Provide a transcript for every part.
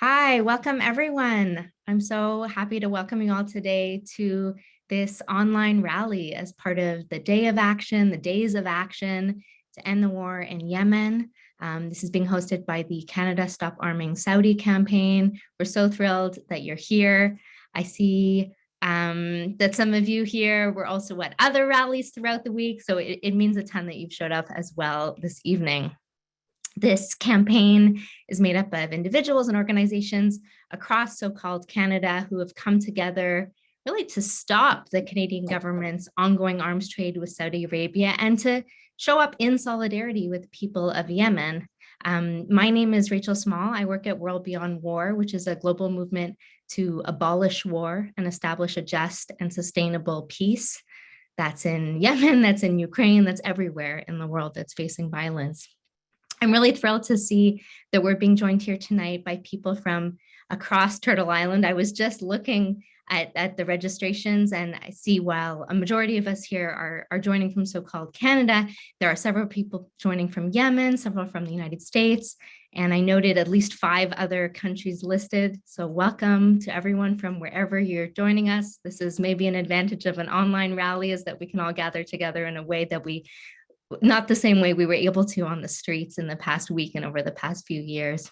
Hi, welcome everyone. I'm so happy to welcome you all today to this online rally as part of the Day of Action, the Days of Action to end the war in Yemen. This is being hosted by the Canada Stop Arming Saudi campaign. We're so thrilled that you're here. I see that some of you here were also at other rallies throughout the week, so it means a ton that you've showed up as well this evening. This campaign is made up of individuals and organizations across so-called Canada who have come together really to stop the Canadian government's ongoing arms trade with Saudi Arabia and to show up in solidarity with the people of Yemen. My name is Rachel Small. I work at World Beyond War, which is a global movement to abolish war and establish a just and sustainable peace. That's in Yemen, that's in Ukraine, that's everywhere in the world that's facing violence. I'm really thrilled to see that we're being joined here tonight by people from across Turtle Island. I was just looking at the registrations and I see while a majority of us here are joining from so-called Canada, there are several people joining from Yemen, several from the United States, and I noted at least 5 other countries listed. So welcome to everyone from wherever you're joining us. This is maybe an advantage of an online rally is that we can all gather together in a way that not the same way we were able to on the streets in the past week and over the past few years.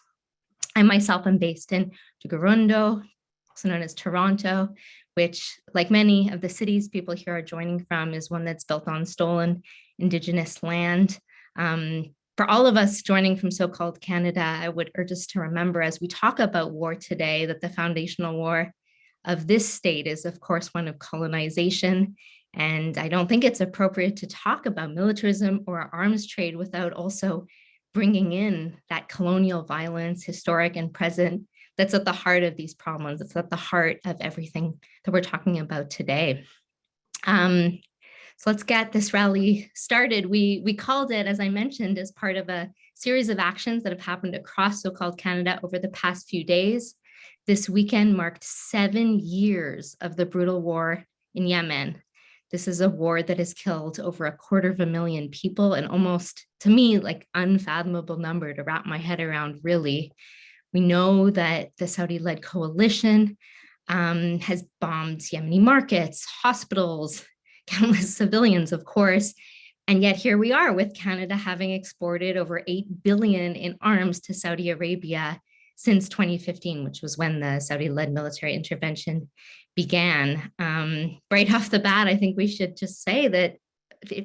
I myself am based in Toogooroondo, also known as Toronto, which, like many of the cities people here are joining from, is one that's built on stolen Indigenous land. For all of us joining from so-called Canada, I would urge us to remember as we talk about war today that the foundational war of this state is, of course, one of colonization. And I don't think it's appropriate to talk about militarism or arms trade without also bringing in that colonial violence, historic and present, that's at the heart of these problems. It's at the heart of everything that we're talking about today. So let's get this rally started. We called it, as I mentioned, as part of a series of actions that have happened across so-called Canada over the past few days. This weekend marked 7 years of the brutal war in Yemen. This is a war that has killed over 250,000 people, and almost, to me, like unfathomable number to wrap my head around, really. We know that the Saudi-led coalition has bombed Yemeni markets, hospitals, countless civilians, of course. And yet here we are with Canada having exported over 8 billion in arms to Saudi Arabia since 2015, which was when the Saudi-led military intervention began. Right off the bat, I think we should just say that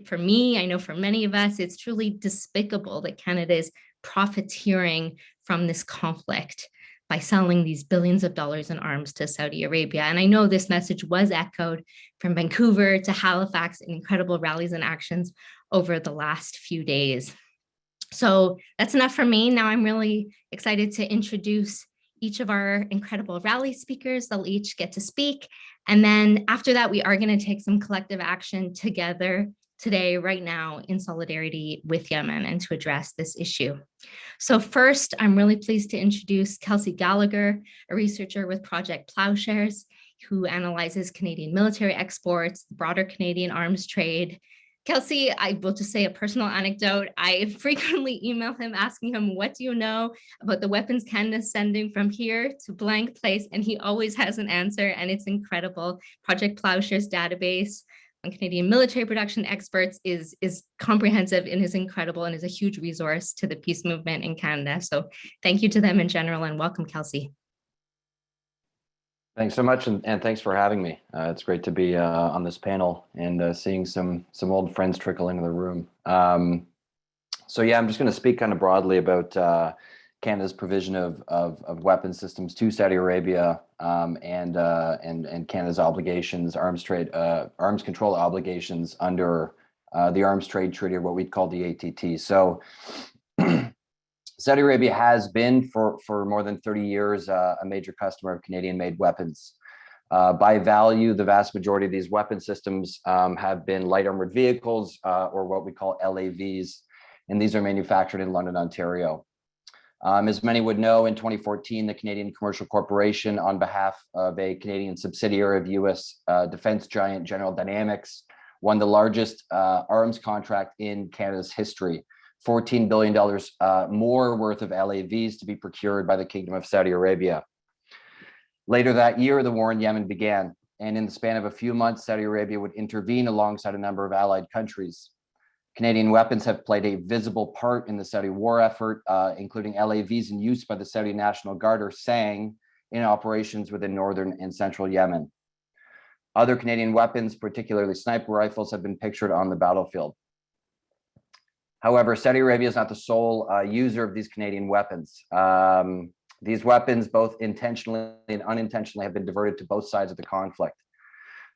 for me, I know for many of us, it's truly despicable that Canada is profiteering from this conflict by selling these billions of dollars in arms to Saudi Arabia. And I know this message was echoed from Vancouver to Halifax in incredible rallies and actions over the last few days. So that's enough for me. Now I'm really excited to introduce each of our incredible rally speakers. They'll each get to speak. And then after that, we are going to take some collective action together today, right now, in solidarity with Yemen and to address this issue. So first, I'm really pleased to introduce Kelsey Gallagher, a researcher with Project Plowshares, who analyzes Canadian military exports, the broader Canadian arms trade. Kelsey, I will just say a personal anecdote. I frequently email him asking him, what do you know about the weapons Canada's sending from here to blank place? And he always has an answer, and it's incredible. Project Plowshares database on Canadian military production experts is comprehensive and is incredible and is a huge resource to the peace movement in Canada. So thank you to them in general, and welcome, Kelsey. Thanks so much, and thanks for having me. It's great to be on this panel and seeing some old friends trickle into the room. So yeah, I'm just going to speak kind of broadly about Canada's provision of weapon systems to Saudi Arabia and Canada's obligations, arms control obligations under the Arms Trade Treaty, or what we'd call the ATT. So Saudi Arabia has been for more than 30 years a major customer of Canadian-made weapons. By value, the vast majority of these weapon systems have been light armored vehicles, or what we call LAVs, and these are manufactured in London, Ontario. As many would know, in 2014, the Canadian Commercial Corporation, on behalf of a Canadian subsidiary of US defense giant General Dynamics, won the largest arms contract in Canada's history $14 billion more worth of LAVs to be procured by the Kingdom of Saudi Arabia. Later that year, the war in Yemen began, and in the span of a few months, Saudi Arabia would intervene alongside a number of allied countries. Canadian weapons have played a visible part in the Saudi war effort, including LAVs in use by the Saudi National Guard, or SANG, in operations within northern and central Yemen. Other Canadian weapons, particularly sniper rifles, have been pictured on the battlefield. However, Saudi Arabia is not the sole user of these Canadian weapons. These weapons, both intentionally and unintentionally, have been diverted to both sides of the conflict.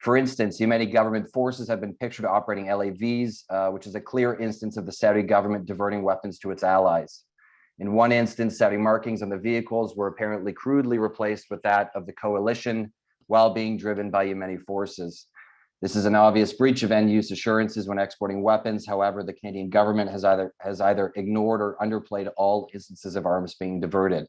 For instance, Yemeni government forces have been pictured operating LAVs, which is a clear instance of the Saudi government diverting weapons to its allies. In one instance, Saudi markings on the vehicles were apparently crudely replaced with that of the coalition while being driven by Yemeni forces. This is an obvious breach of end-use assurances when exporting weapons. However, the Canadian government has either ignored or underplayed all instances of arms being diverted.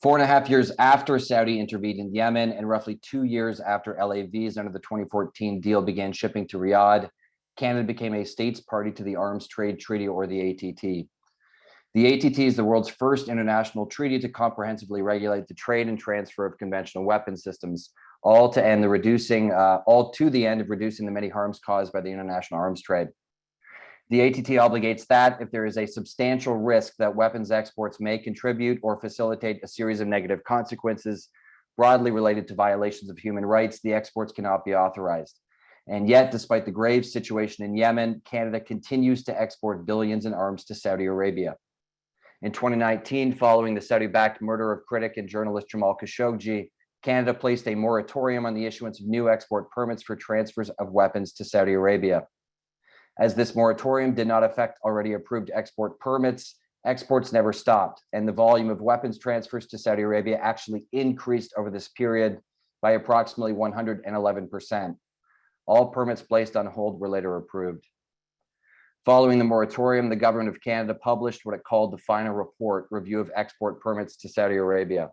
4.5 years after Saudi intervened in Yemen, and roughly 2 years after LAVs under the 2014 deal began shipping to Riyadh, Canada became a states party to the Arms Trade Treaty, or the ATT. The ATT is the world's first international treaty to comprehensively regulate the trade and transfer of conventional weapon systems, all to the end of reducing the many harms caused by the international arms trade. The ATT obligates that if there is a substantial risk that weapons exports may contribute or facilitate a series of negative consequences broadly related to violations of human rights, the exports cannot be authorized. And yet, despite the grave situation in Yemen, Canada continues to export billions in arms to Saudi Arabia. In 2019, following the Saudi-backed murder of critic and journalist Jamal Khashoggi, Canada placed a moratorium on the issuance of new export permits for transfers of weapons to Saudi Arabia. As this moratorium did not affect already approved export permits, exports never stopped, and the volume of weapons transfers to Saudi Arabia actually increased over this period by approximately 111%. All permits placed on hold were later approved. Following the moratorium, the government of Canada published what it called the final report, Review of Export Permits to Saudi Arabia.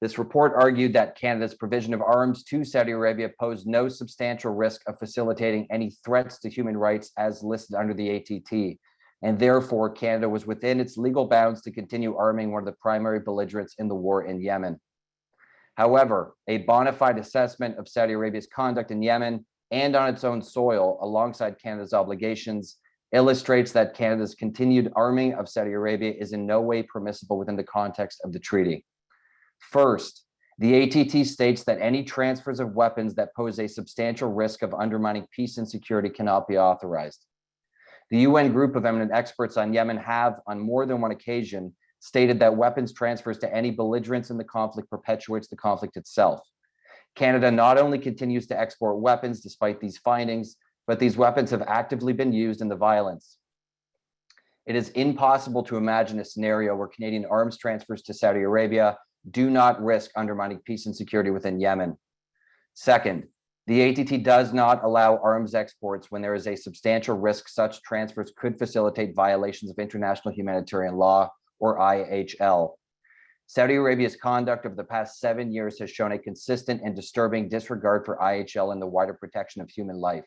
This report argued that Canada's provision of arms to Saudi Arabia posed no substantial risk of facilitating any threats to human rights as listed under the ATT, and therefore Canada was within its legal bounds to continue arming one of the primary belligerents in the war in Yemen. However, a bona fide assessment of Saudi Arabia's conduct in Yemen and on its own soil, alongside Canada's obligations, illustrates that Canada's continued arming of Saudi Arabia is in no way permissible within the context of the treaty. First, the ATT states that any transfers of weapons that pose a substantial risk of undermining peace and security cannot be authorized. The UN group of eminent experts on Yemen have, on more than one occasion, stated that weapons transfers to any belligerents in the conflict perpetuates the conflict itself. Canada not only continues to export weapons despite these findings, but these weapons have actively been used in the violence. It is impossible to imagine a scenario where Canadian arms transfers to Saudi Arabia do not risk undermining peace and security within Yemen. Second, the ATT does not allow arms exports when there is a substantial risk such transfers could facilitate violations of international humanitarian law, or IHL. Saudi Arabia's conduct over the past 7 years has shown a consistent and disturbing disregard for IHL and the wider protection of human life.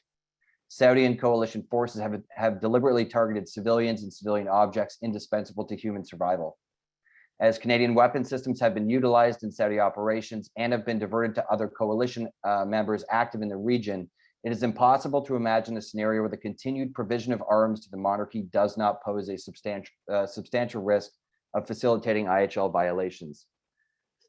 Saudi and coalition forces have deliberately targeted civilians and civilian objects indispensable to human survival. As Canadian weapon systems have been utilized in Saudi operations and have been diverted to other coalition members active in the region, it is impossible to imagine a scenario where the continued provision of arms to the monarchy does not pose a substantial risk of facilitating IHL violations.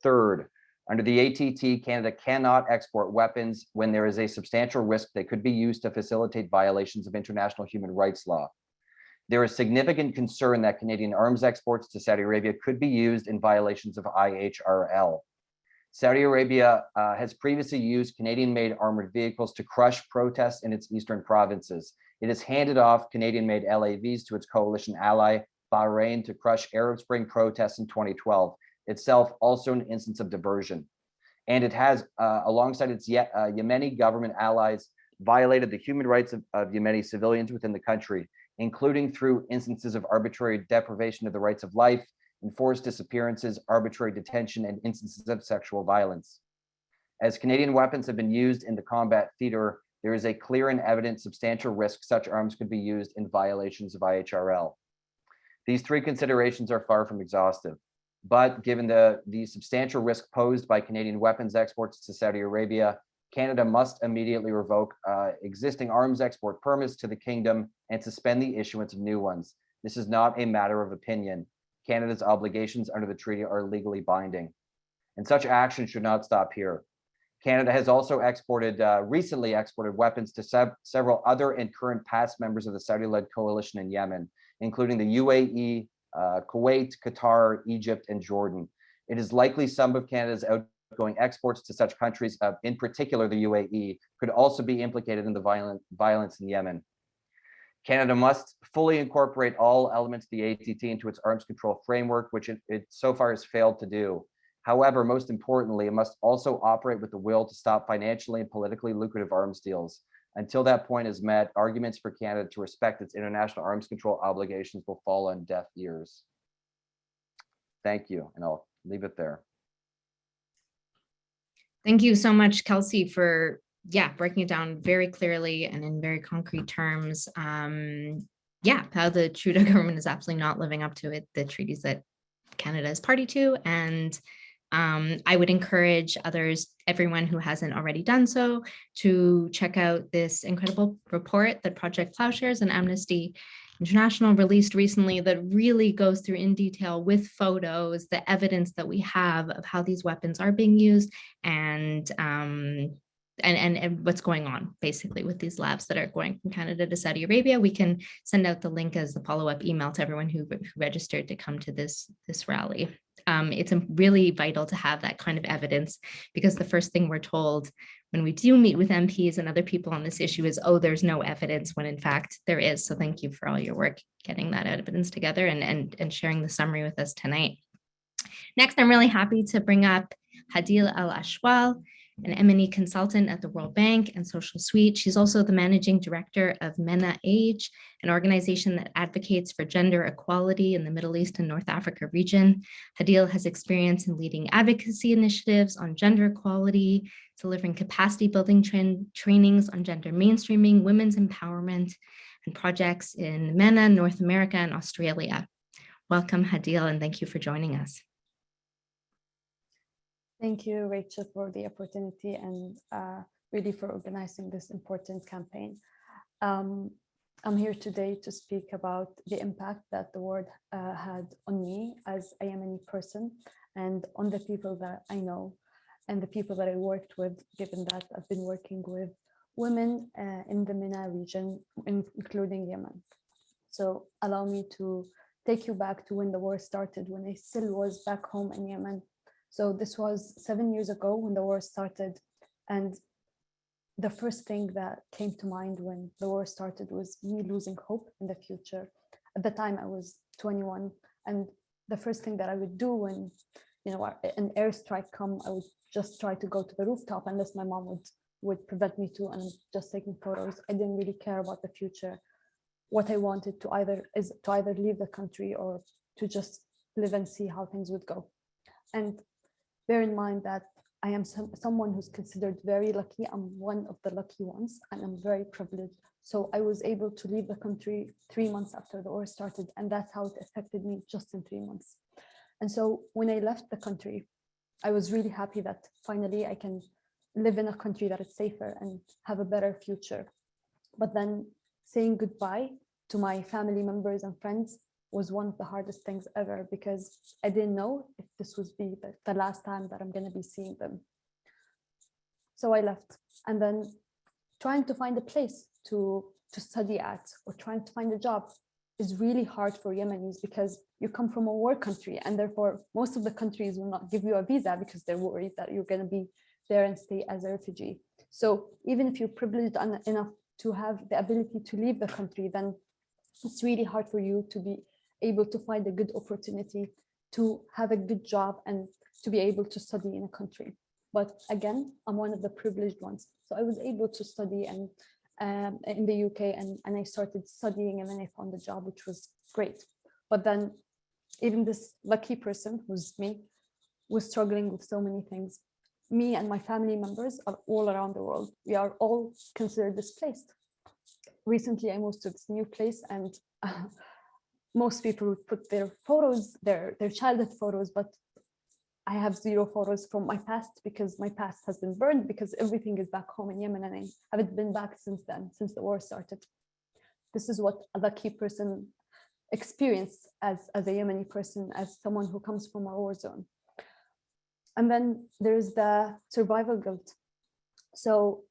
Third, under the ATT, Canada cannot export weapons when there is a substantial risk they could be used to facilitate violations of international human rights law. There is significant concern that Canadian arms exports to Saudi Arabia could be used in violations of IHRL. Saudi Arabia has previously used Canadian-made armored vehicles to crush protests in its eastern provinces. It has handed off Canadian-made LAVs to its coalition ally, Bahrain, to crush Arab Spring protests in 2012, itself also an instance of diversion. And it has, alongside its Yemeni government allies, violated the human rights of Yemeni civilians within the country, including through instances of arbitrary deprivation of the rights of life, enforced disappearances, arbitrary detention, and instances of sexual violence. As Canadian weapons have been used in the combat theater, there is a clear and evident substantial risk such arms could be used in violations of IHRL. These three considerations are far from exhaustive, but given the substantial risk posed by Canadian weapons exports to Saudi Arabia, Canada must immediately revoke existing arms export permits to the kingdom and suspend the issuance of new ones. This is not a matter of opinion. Canada's obligations under the treaty are legally binding, and such action should not stop here. Canada has also recently exported weapons to several other and current past members of the Saudi-led coalition in Yemen, including the UAE, Kuwait, Qatar, Egypt, and Jordan. It is likely some of Canada's outgoing exports to such countries, in particular the UAE, could also be implicated in the violence in Yemen. Canada must fully incorporate all elements of the ATT into its arms control framework, which it so far has failed to do. However, most importantly, it must also operate with the will to stop financially and politically lucrative arms deals. Until that point is met, arguments for Canada to respect its international arms control obligations will fall on deaf ears. Thank you, and I'll leave it there. Thank you so much, Kelsey, for breaking it down very clearly and in very concrete terms. How the Trudeau government is absolutely not living up to the treaties that Canada is party to. And I would encourage everyone who hasn't already done so, to check out this incredible report that Project Plowshares and Amnesty International released recently that really goes through in detail with photos, the evidence that we have of how these weapons are being used and what's going on basically with these labs that are going from Canada to Saudi Arabia. We can send out the link as the follow-up email to everyone who registered to come to this rally. It's really vital to have that kind of evidence, because the first thing we're told when we do meet with MPs and other people on this issue is, oh, there's no evidence, when in fact there is. So thank you for all your work getting that evidence together and sharing the summary with us tonight. Next, I'm really happy to bring up Hadil Al-Ashwal, an Yemeni consultant at the World Bank and Social Suite. She's also the managing director of MENA Age, an organization that advocates for gender equality in the Middle East and North Africa region. Hadil has experience in leading advocacy initiatives on gender equality, delivering capacity building trainings on gender mainstreaming, women's empowerment, and projects in MENA, North America, and Australia. Welcome, Hadil, and thank you for joining us. Thank you, Rachel, for the opportunity and really for organizing this important campaign. I'm here today to speak about the impact that the war had on me as a Yemeni person and on the people that I know and the people that I worked with, given that I've been working with women in the MENA region, including Yemen. So allow me to take you back to when the war started, when I still was back home in Yemen. So this was 7 years ago when the war started. And the first thing that came to mind when the war started was me losing hope in the future. At the time I was 21. And the first thing that I would do when, an airstrike come, I would just try to go to the rooftop unless my mom would prevent me to, and I'm just taking photos. I didn't really care about the future. What I wanted to either leave the country or to just live and see how things would go. And bear in mind that I am someone who's considered very lucky. I'm one of the lucky ones, and I'm very privileged. So I was able to leave the country 3 months after the war started, and that's how it affected me just in 3 months. And so when I left the country, I was really happy that finally I can live in a country that is safer and have a better future. But then saying goodbye to my family members and friends was one of the hardest things ever, because I didn't know if this would be the last time that I'm going to be seeing them. So I left, and then trying to find a place to study at or trying to find a job is really hard for Yemenis, because you come from a war country, and therefore most of the countries will not give you a visa because they're worried that you're going to be there and stay as a refugee. So even if you're privileged enough to have the ability to leave the country, then it's really hard for you to be able to find a good opportunity to have a good job and to be able to study in a country. But again, I'm one of the privileged ones. So I was able to study and in the UK, and I started studying, and then I found a job, which was great. But then even this lucky person, who's me, was struggling with so many things. me and my family members are all around the world. We are all considered displaced. Recently, I moved to this new place, and most people would put their photos, their childhood photos, but I have 0 photos from my past because my past has been burned, because everything is back home in Yemen, and I haven't been back since then, since the war started. This is what a lucky person experienced as a Yemeni person, as someone who comes from a war zone. And then there's the survival guilt. So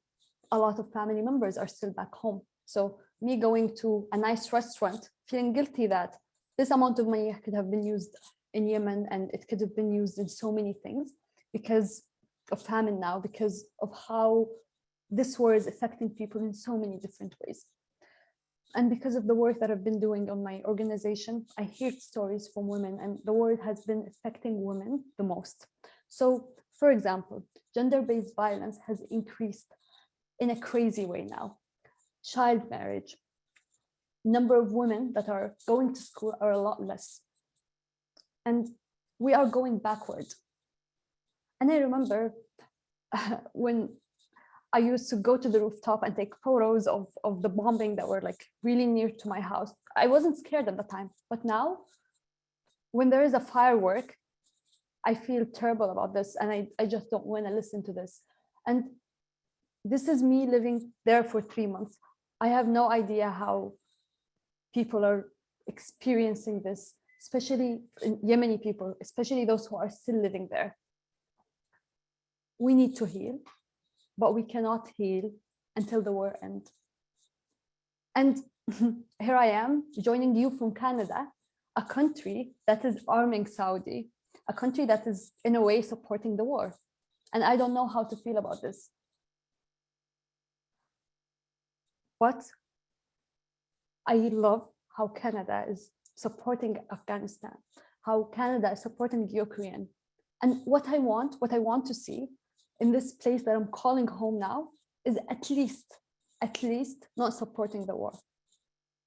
a lot of family members are still back home. So me going to a nice restaurant, feeling guilty that this amount of money could have been used in Yemen, and it could have been used in so many things, because of famine now, because of how this war is affecting people in so many different ways. And because of the work that I've been doing on my organization, I hear stories from women, and the war has been affecting women the most. So, for example, gender-based violence has increased in a crazy way now. Child marriage, number of women that are going to school are a lot less. And we are going backward. And I remember when I used to go to the rooftop and take photos of the bombing that were like really near to my house. I wasn't scared at the time, but now when there is a firework, I feel terrible about this, and I just don't want to listen to this. And this is me living there for 3 months. I have no idea how people are experiencing this, especially Yemeni people, especially those who are still living there. We need to heal, but we cannot heal until the war ends. And here I am joining you from Canada, a country that is arming Saudi, a country that is in a way supporting the war. And I don't know how to feel about this. But I love how Canada is supporting Afghanistan, how Canada is supporting Ukraine. And what I want to see in this place that I'm calling home now is at least not supporting the war.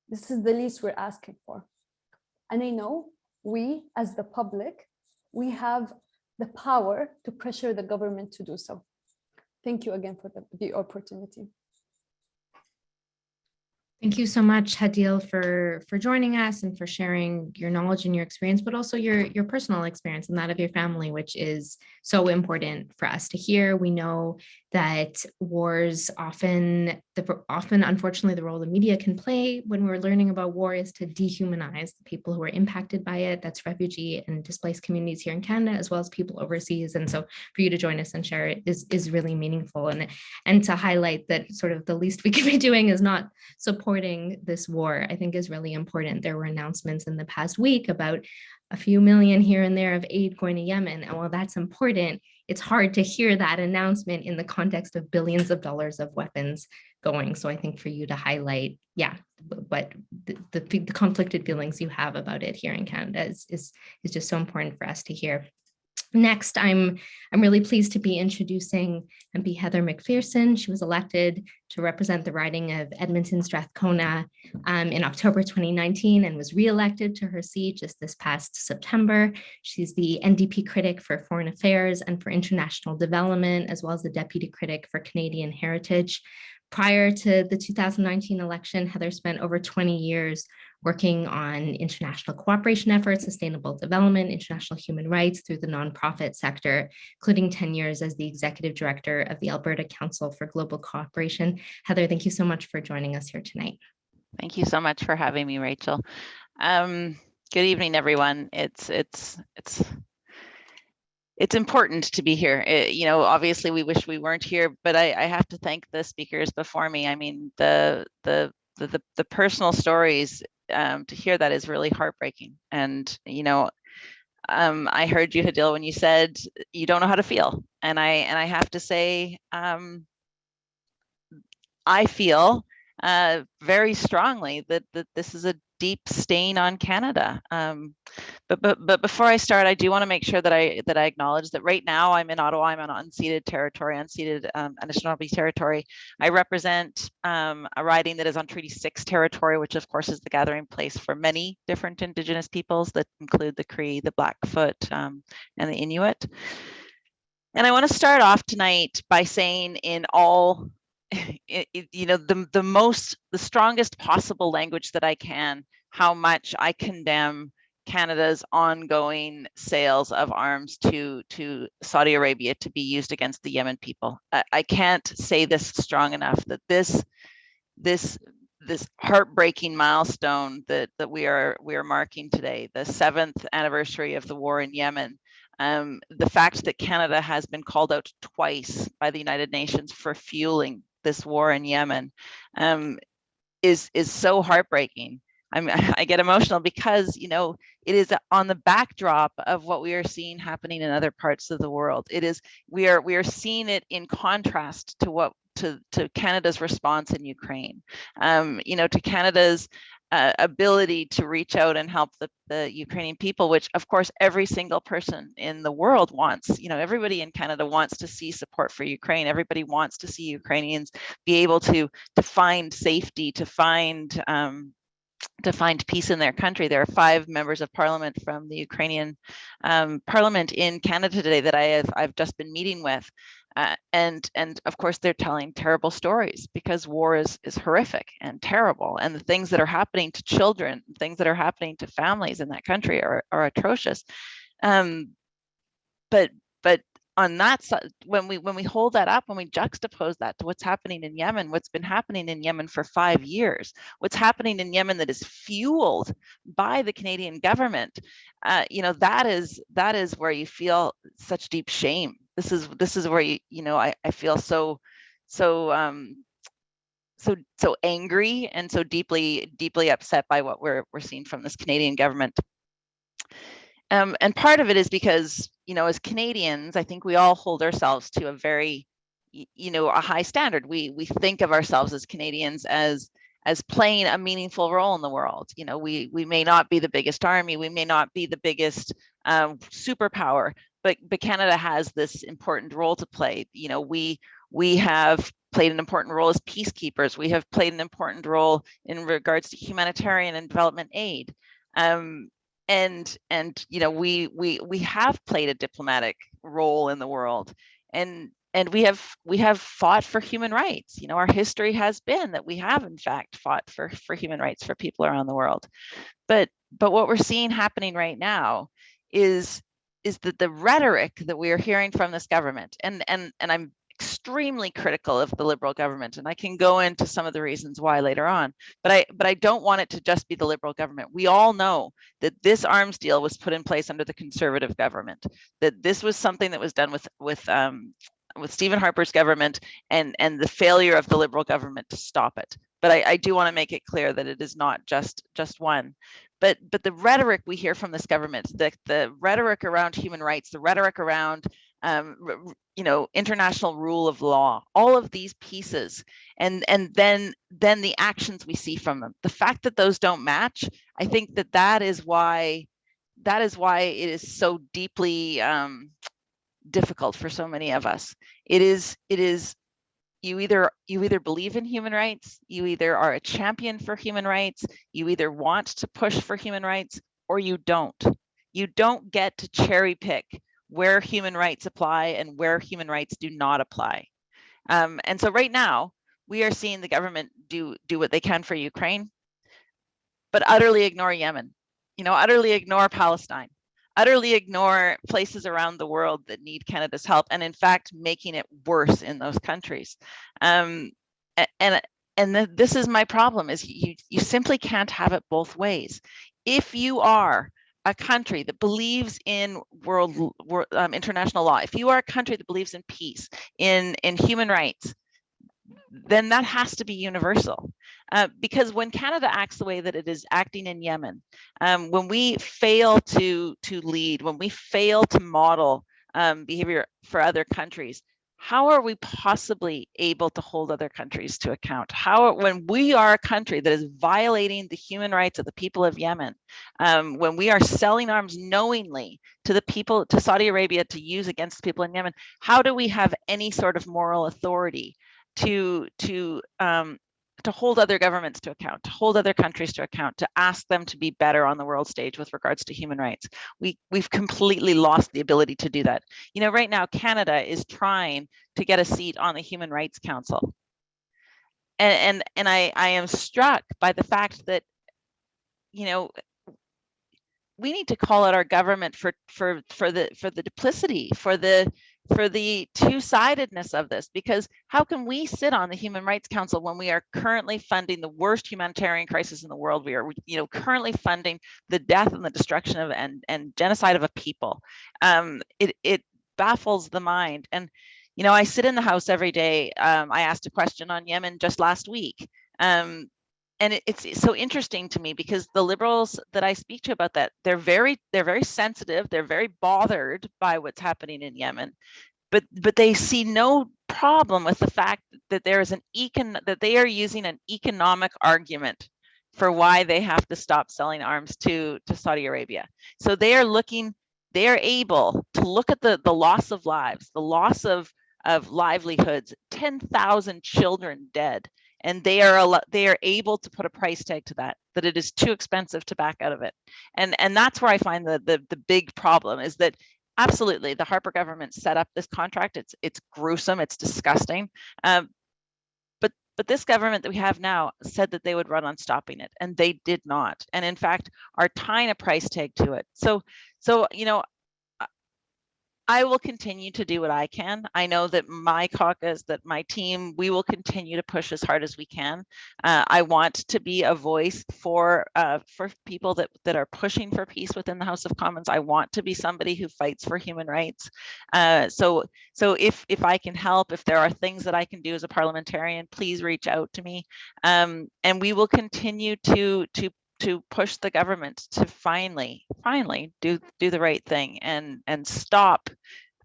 This is the least we're asking for. And I know we, as the public, we have the power to pressure the government to do so. Thank you again for the opportunity. Thank you so much, Hadil, for joining us and for sharing your knowledge and your experience, but also your personal experience and that of your family, which is so important for us to hear. We know that wars often, unfortunately, the role the media can play when we're learning about war is to dehumanize the people who are impacted by it. That's refugee and displaced communities here in Canada, as well as people overseas. And so for you to join us and share it is really meaningful. And to highlight that sort of the least we can be doing is not supporting this war, I think is really important. There were announcements in the past week about a few million here and there of aid going to Yemen. And while that's important, it's hard to hear that announcement in the context of billions of dollars of weapons going. So I think for you to highlight, what the conflicted feelings you have about it here in Canada is just so important for us to hear. Next, I'm really pleased to be introducing MP Heather Mcpherson. She was elected to represent the riding of Edmonton Strathcona in October 2019 and was re-elected to her seat just this past September. She's the NDP critic for Foreign Affairs and for International Development, as well as the deputy critic for Canadian Heritage. Prior to the 2019 election, Heather spent over 20 years working on international cooperation efforts, sustainable development, international human rights through the nonprofit sector, including 10 years as the executive director of the Alberta Council for Global Cooperation. Heather, thank you so much for joining us here tonight. Thank you so much for having me, Rachel. Good evening, everyone. It's important to be here. Obviously we wish we weren't here, but I have to thank the speakers before me. I mean, the personal stories, to hear that is really heartbreaking. And, I heard you, Hadil, when you said you don't know how to feel. And I have to say, I feel very strongly that this is a deep stain on Canada. But before I start, I do want to make sure that I acknowledge that right now I'm in Ottawa. I'm on unceded territory, unceded Anishinaabe territory. I represent a riding that is on Treaty 6 territory, which of course is the gathering place for many different Indigenous peoples that include the Cree, the Blackfoot, and the Inuit. And I want to start off tonight by saying in all, you know, the strongest possible language that I can, how much I condemn Canada's ongoing sales of arms to Saudi Arabia to be used against the Yemen people. I can't say this strong enough, that this heartbreaking milestone that we are marking today, the 7th anniversary of the war in Yemen, the fact that Canada has been called out twice by the United Nations for fueling this war in Yemen, is so heartbreaking. I get emotional because, you know, it is on the backdrop of what we are seeing happening in other parts of the world. It is, we are seeing it in contrast to what to Canada's response in Ukraine. You know, to Canada's ability to reach out and help the Ukrainian people, which of course every single person in the world wants. You know, everybody in Canada wants to see support for Ukraine. Everybody wants to see Ukrainians be able to find safety, to find peace in their country. There are 5 members of parliament from the Ukrainian parliament in Canada today that I've just been meeting with. And of course, they're telling terrible stories because war is horrific and terrible. And the things that are happening to children, things that are happening to families in that country are atrocious. But on that side, when we hold that up, when we juxtapose that to what's happening in Yemen, what's been happening in Yemen for 5 years, what's happening in Yemen that is fueled by the Canadian government, you know, that is where you feel such deep shame. This is where you know, I feel so angry and so deeply upset by what we're seeing from this Canadian government. And part of it is because, you know, as Canadians, I think we all hold ourselves to a very, you know, a high standard. We think of ourselves as Canadians as playing a meaningful role in the world. You know, we may not be the biggest army, we may not be the biggest superpower, but Canada has this important role to play. You know, we have played an important role as peacekeepers. We have played an important role in regards to humanitarian and development aid. And you know, we have played a diplomatic role in the world, and we have fought for human rights. You know, our history has been that we have in fact fought for human rights for people around the world. But what we're seeing happening right now is that the rhetoric that we are hearing from this government, and I'm extremely critical of the Liberal government, and I can go into some of the reasons why later on, but I don't want it to just be the Liberal government. We all know that this arms deal was put in place under the Conservative government, that this was something that was done with Stephen Harper's government, and the failure of the Liberal government to stop it. But I do want to make it clear that it is not just one. But the rhetoric we hear from this government, the rhetoric around human rights, the rhetoric around you know, international rule of law, all of these pieces, and then the actions we see from them, the fact that those don't match, I think that is why it is so deeply difficult for so many of us. It is you either believe in human rights, you either are a champion for human rights, you either want to push for human rights, or you don't. You don't get to cherry pick where human rights apply and where human rights do not apply. And so right now, we are seeing the government do what they can for Ukraine, but utterly ignore Yemen, you know, utterly ignore Palestine, utterly ignore places around the world that need Canada's help, and in fact, making it worse in those countries. And this is my problem, is you simply can't have it both ways. If you are a country that believes in international law, if you are a country that believes in peace, in human rights, then that has to be universal. Because when Canada acts the way that it is acting in Yemen, when we fail to lead, when we fail to model behavior for other countries, how are we possibly able to hold other countries to account? When we are a country that is violating the human rights of the people of Yemen, when we are selling arms knowingly to Saudi Arabia to use against people in Yemen, how do we have any sort of moral authority to hold other governments to account, to hold other countries to account, to ask them to be better on the world stage with regards to human rights. We've completely lost the ability to do that. You know, right now, Canada is trying to get a seat on the Human Rights Council. And I am struck by the fact that, you know, we need to call out our government for the duplicity, for the two-sidedness of this, because how can we sit on the Human Rights Council when we are currently funding the worst humanitarian crisis in the world? We are, you know, currently funding the death and the destruction of and genocide of a people. It baffles the mind. And you know, I sit in the House every day. I asked a question on Yemen just last week. And it's so interesting to me because the Liberals that I speak to about that, they're very sensitive. They're very bothered by what's happening in Yemen, but they see no problem with the fact that there is that they are using an economic argument for why they have to stop selling arms to Saudi Arabia. So they are able to look at the loss of lives, the loss of livelihoods, 10,000 children dead. And they are able to put a price tag to that it is too expensive to back out of it. And that's where I find the big problem is that absolutely the Harper government set up this contract. It's gruesome, it's disgusting. But this government that we have now said that they would run on stopping it, and they did not. And in fact, are tying a price tag to it. So you know, I will continue to do what I can. I know that my caucus, that my team, we will continue to push as hard as we can. I want to be a voice for people that are pushing for peace within the House of Commons. I want to be somebody who fights for human rights. So if I can help, if there are things that I can do as a parliamentarian, please reach out to me. And we will continue to push the government to finally do the right thing and stop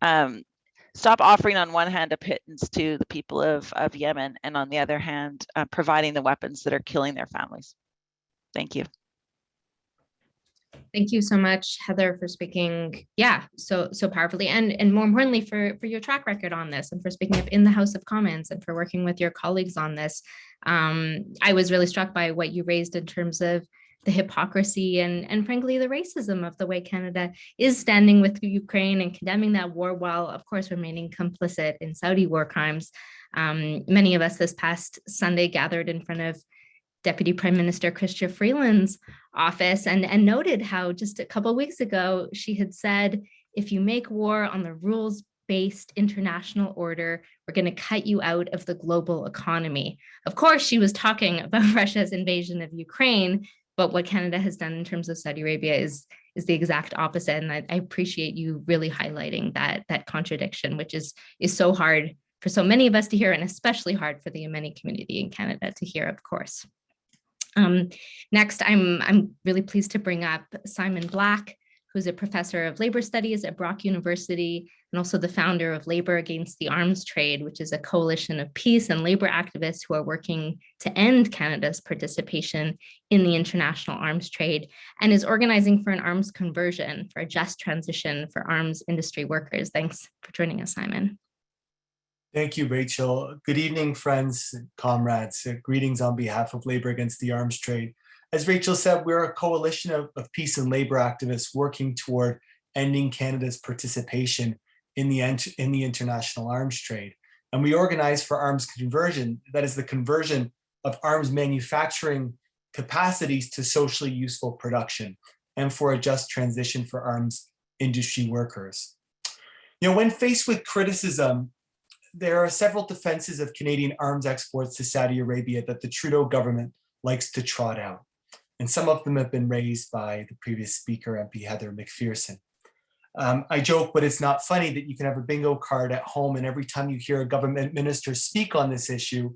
offering on one hand a pittance to the people of Yemen, and on the other hand providing the weapons that are killing their families. Thank you. Thank you so much, Heather, for speaking, so powerfully, and more importantly, for your track record on this, and for speaking up in the House of Commons, and for working with your colleagues on this. I was really struck by what you raised in terms of the hypocrisy and frankly, the racism of the way Canada is standing with Ukraine and condemning that war while, of course, remaining complicit in Saudi war crimes. Many of us this past Sunday gathered in front of Deputy Prime Minister Chrystia Freeland's office and noted how just a couple of weeks ago, she had said, if you make war on the rules-based international order, we're going to cut you out of the global economy. Of course, she was talking about Russia's invasion of Ukraine, but what Canada has done in terms of Saudi Arabia is the exact opposite. And I appreciate you really highlighting that contradiction, which is so hard for so many of us to hear, and especially hard for the Yemeni community in Canada to hear, of course. Next, I'm really pleased to bring up Simon Black, who's a professor of labor studies at Brock University, and also the founder of Labor Against the Arms Trade, which is a coalition of peace and labor activists who are working to end Canada's participation in the international arms trade, and is organizing for an arms conversion, for a just transition for arms industry workers. Thanks for joining us, Simon. Thank you, Rachel. Good evening, friends and comrades. Greetings on behalf of Labor Against the Arms Trade. As Rachel said, we're a coalition of peace and labor activists working toward ending Canada's participation in the international arms trade. And we organize for arms conversion, that is the conversion of arms manufacturing capacities to socially useful production, and for a just transition for arms industry workers. You know, when faced with criticism, there are several defenses of Canadian arms exports to Saudi Arabia that the Trudeau government likes to trot out. And some of them have been raised by the previous speaker, MP Heather Mcpherson. I joke, but it's not funny that you can have a bingo card at home, and every time you hear a government minister speak on this issue,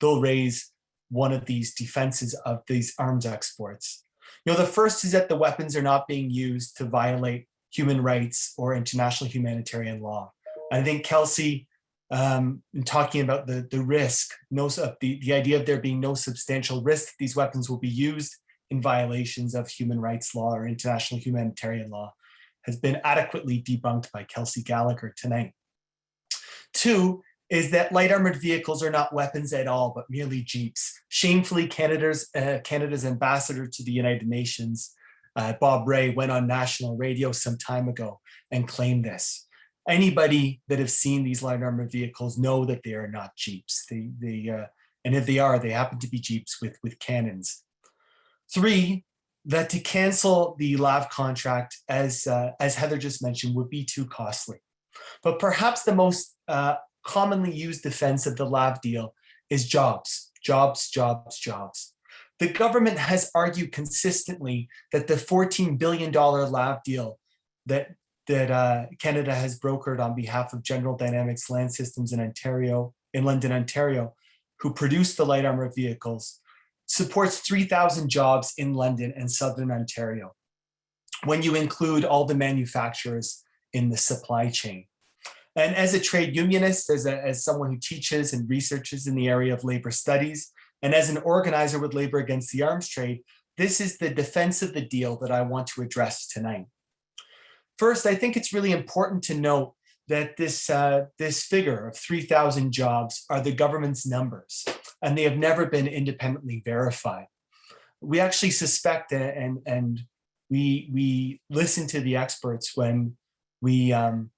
they'll raise one of these defenses of these arms exports. You know, the first is that the weapons are not being used to violate human rights or international humanitarian law. I think Kelsey, in talking about the risk, the idea of there being no substantial risk that these weapons will be used in violations of human rights law or international humanitarian law, has been adequately debunked by Kelsey Gallagher tonight. Two, is that light armored vehicles are not weapons at all, but merely jeeps. Shamefully, Canada's ambassador to the United Nations, Bob Ray, went on national radio some time ago and claimed this. Anybody that have seen these light armored vehicles know that they are not jeeps. And if they are, they happen to be jeeps with cannons. 3, that to cancel the LAV contract, as Heather just mentioned, would be too costly. But perhaps the most commonly used defense of the LAV deal is jobs, jobs, jobs, jobs. The government has argued consistently that the $14 billion LAV deal that Canada has brokered on behalf of General Dynamics Land Systems in London, Ontario, who produce the light armored vehicles, supports 3,000 jobs in London and Southern Ontario, when you include all the manufacturers in the supply chain. And as a trade unionist, as someone who teaches and researches in the area of labor studies, and as an organizer with Labor Against the Arms Trade, this is the defense of the deal that I want to address tonight. First, I think it's really important to note that this figure of 3,000 jobs are the government's numbers, and they have never been independently verified. We actually suspect, and we listen to the experts when we are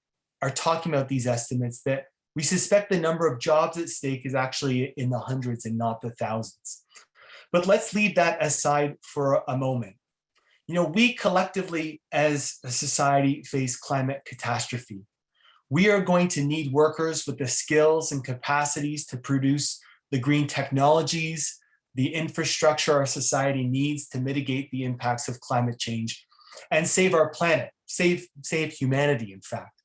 talking about these estimates, that we suspect the number of jobs at stake is actually in the hundreds and not the thousands. But let's leave that aside for a moment. You know, we collectively as a society face climate catastrophe. We are going to need workers with the skills and capacities to produce the green technologies, the infrastructure our society needs to mitigate the impacts of climate change and save our planet, save humanity, in fact.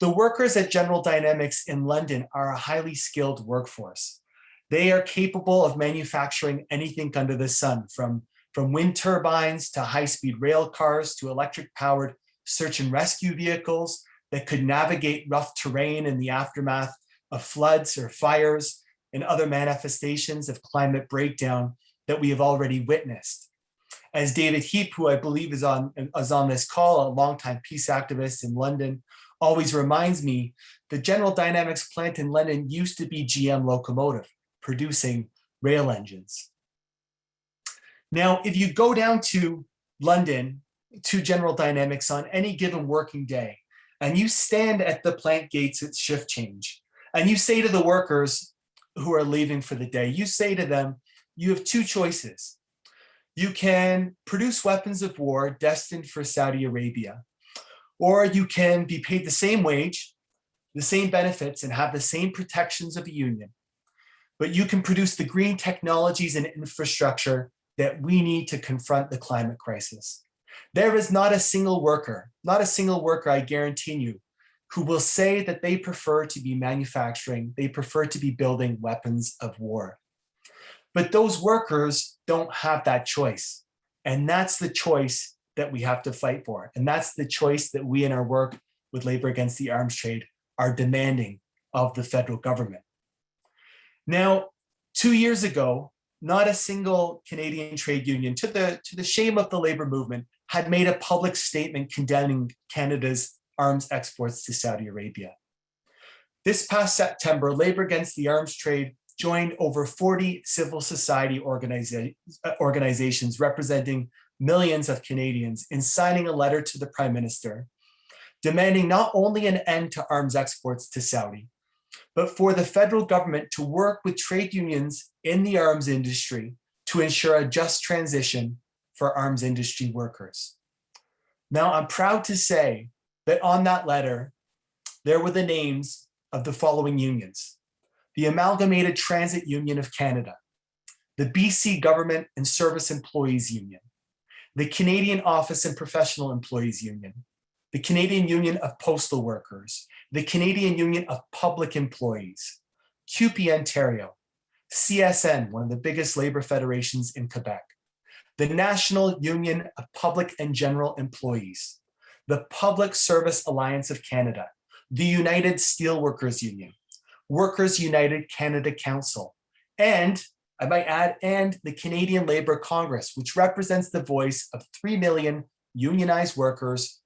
The workers at General Dynamics in London are a highly skilled workforce. They are capable of manufacturing anything under the sun, from wind turbines to high-speed rail cars to electric-powered search and rescue vehicles that could navigate rough terrain in the aftermath of floods or fires and other manifestations of climate breakdown that we have already witnessed. As David Heap, who I believe is on this call, a longtime peace activist in London, always reminds me, the General Dynamics plant in London used to be GM Locomotive, producing rail engines. Now, if you go down to London, to General Dynamics on any given working day, and you stand at the plant gates at shift change, and you say to the workers who are leaving for the day, you say to them, you have 2 choices. You can produce weapons of war destined for Saudi Arabia, or you can be paid the same wage, the same benefits, and have the same protections of a union. But you can produce the green technologies and infrastructure that we need to confront the climate crisis. There is not a single worker, I guarantee you, who will say that they prefer to be manufacturing, they prefer to be building weapons of war. But those workers don't have that choice. And that's the choice that we have to fight for. And that's the choice that we in our work with Labor Against the Arms Trade are demanding of the federal government. Now, 2 years ago, not a single Canadian trade union, to the shame of the labor movement, had made a public statement condemning Canada's arms exports to Saudi Arabia. This past September, Labor Against the Arms Trade joined over 40 civil society organizations representing millions of Canadians in signing a letter to the Prime Minister, demanding not only an end to arms exports to Saudi, but for the federal government to work with trade unions in the arms industry to ensure a just transition for arms industry workers. Now, I'm proud to say that on that letter, there were the names of the following unions: the Amalgamated Transit Union of Canada, the BC Government and Service Employees Union, the Canadian Office and Professional Employees Union, the Canadian Union of Postal Workers, the Canadian Union of Public Employees, CUPE Ontario, CSN, one of the biggest labor federations in Quebec, the National Union of Public and General Employees, the Public Service Alliance of Canada, the United Steelworkers Union, Workers United Canada Council, and I might add, and the Canadian Labour Congress, which represents the voice of 3 million unionized workers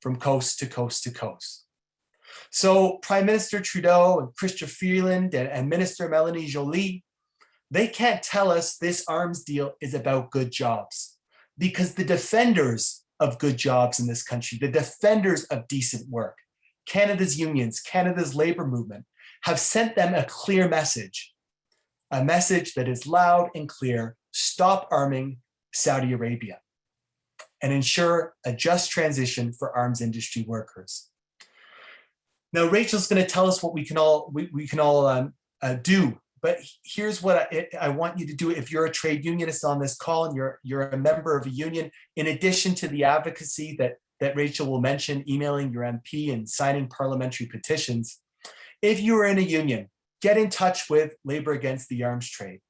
from coast to coast to coast. So Prime Minister Trudeau and Chrystia Freeland and Minister Melanie Joly, they can't tell us this arms deal is about good jobs, because the defenders of good jobs in this country, the defenders of decent work, Canada's unions, Canada's labor movement, have sent them a clear message, a message that is loud and clear: stop arming Saudi Arabia and ensure a just transition for arms industry workers. Now, Rachel's going to tell us what we can all do. But here's what I want you to do. If you're a trade unionist on this call and you're a member of a union, in addition to the advocacy that Rachel will mention, emailing your MP and signing parliamentary petitions, if you are in a union, get in touch with Labor Against the Arms Trade.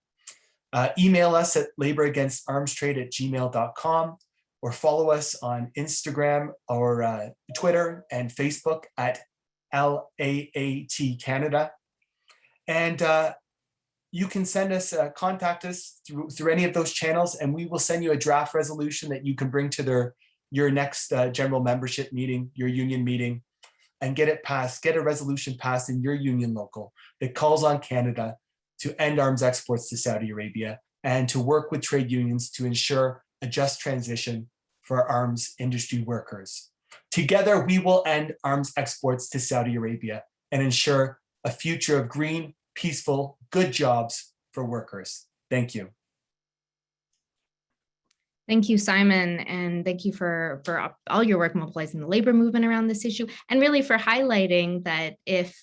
Email us at laboragainstiarmstrade@gmail.com, or follow us on Instagram or Twitter and Facebook at LAAT Canada. And you can send us, contact us through any of those channels, and we will send you a draft resolution that you can bring to your next general membership meeting, your union meeting, and get it passed, get a resolution passed in your union local that calls on Canada to end arms exports to Saudi Arabia and to work with trade unions to ensure a just transition for arms industry workers. Together, we will end arms exports to Saudi Arabia and ensure a future of green, peaceful, good jobs for workers. Thank you. Thank you, Simon, and thank you for all your work mobilizing the labor movement around this issue, and really for highlighting that if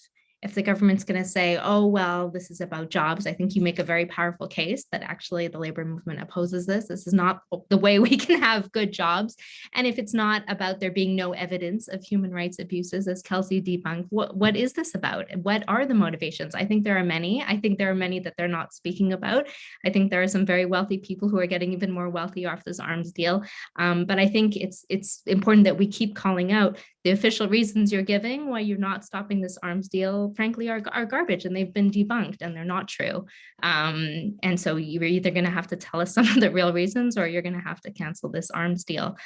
the government's going to say, oh, well, this is about jobs, I think you make a very powerful case that actually the labor movement opposes this. This is not the way we can have good jobs. And if it's not about there being no evidence of human rights abuses, as Kelsey debunked, what is this about? What are the motivations? I think there are many. I think there are many that they're not speaking about. I think there are some very wealthy people who are getting even more wealthy off this arms deal. But I think it's important that we keep calling out the official reasons you're giving why you're not stopping this arms deal, frankly, are garbage, and they've been debunked and they're not true. And so you're either going to have to tell us some of the real reasons, or you're going to have to cancel this arms deal.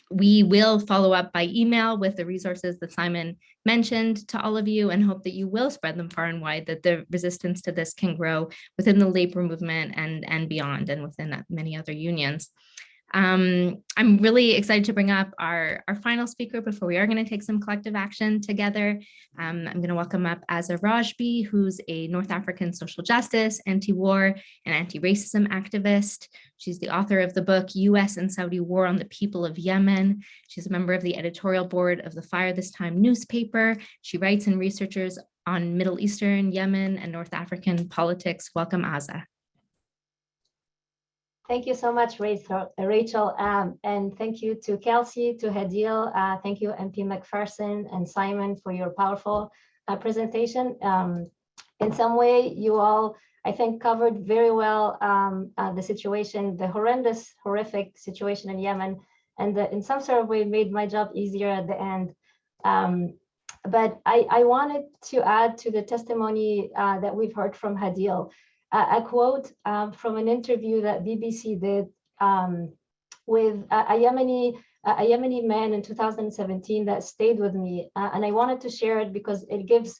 We will follow up by email with the resources that Simon mentioned to all of you, and hope that you will spread them far and wide, that the resistance to this can grow within the labor movement and beyond, and within many other unions. I'm really excited to bring up our final speaker before we are going to take some collective action together. I'm going to welcome up Azza Rajbi, who's a North African social justice, anti-war, and anti-racism activist. She's the author of the book, US and Saudi War on the People of Yemen. She's a member of the editorial board of the Fire This Time newspaper. She writes and researches on Middle Eastern, Yemen, and North African politics. Welcome, Azza. Thank you so much, Rachel, and thank you to Kelsey, to Hadil, thank you MP Mcpherson and Simon for your powerful presentation. In some way, you all, I think, covered very well the situation, the horrific situation in Yemen, and in some sort of way made my job easier at the end. But I wanted to add to the testimony that we've heard from Hadil. A quote from an interview that BBC did with a Yemeni man in 2017 that stayed with me, and I wanted to share it because it gives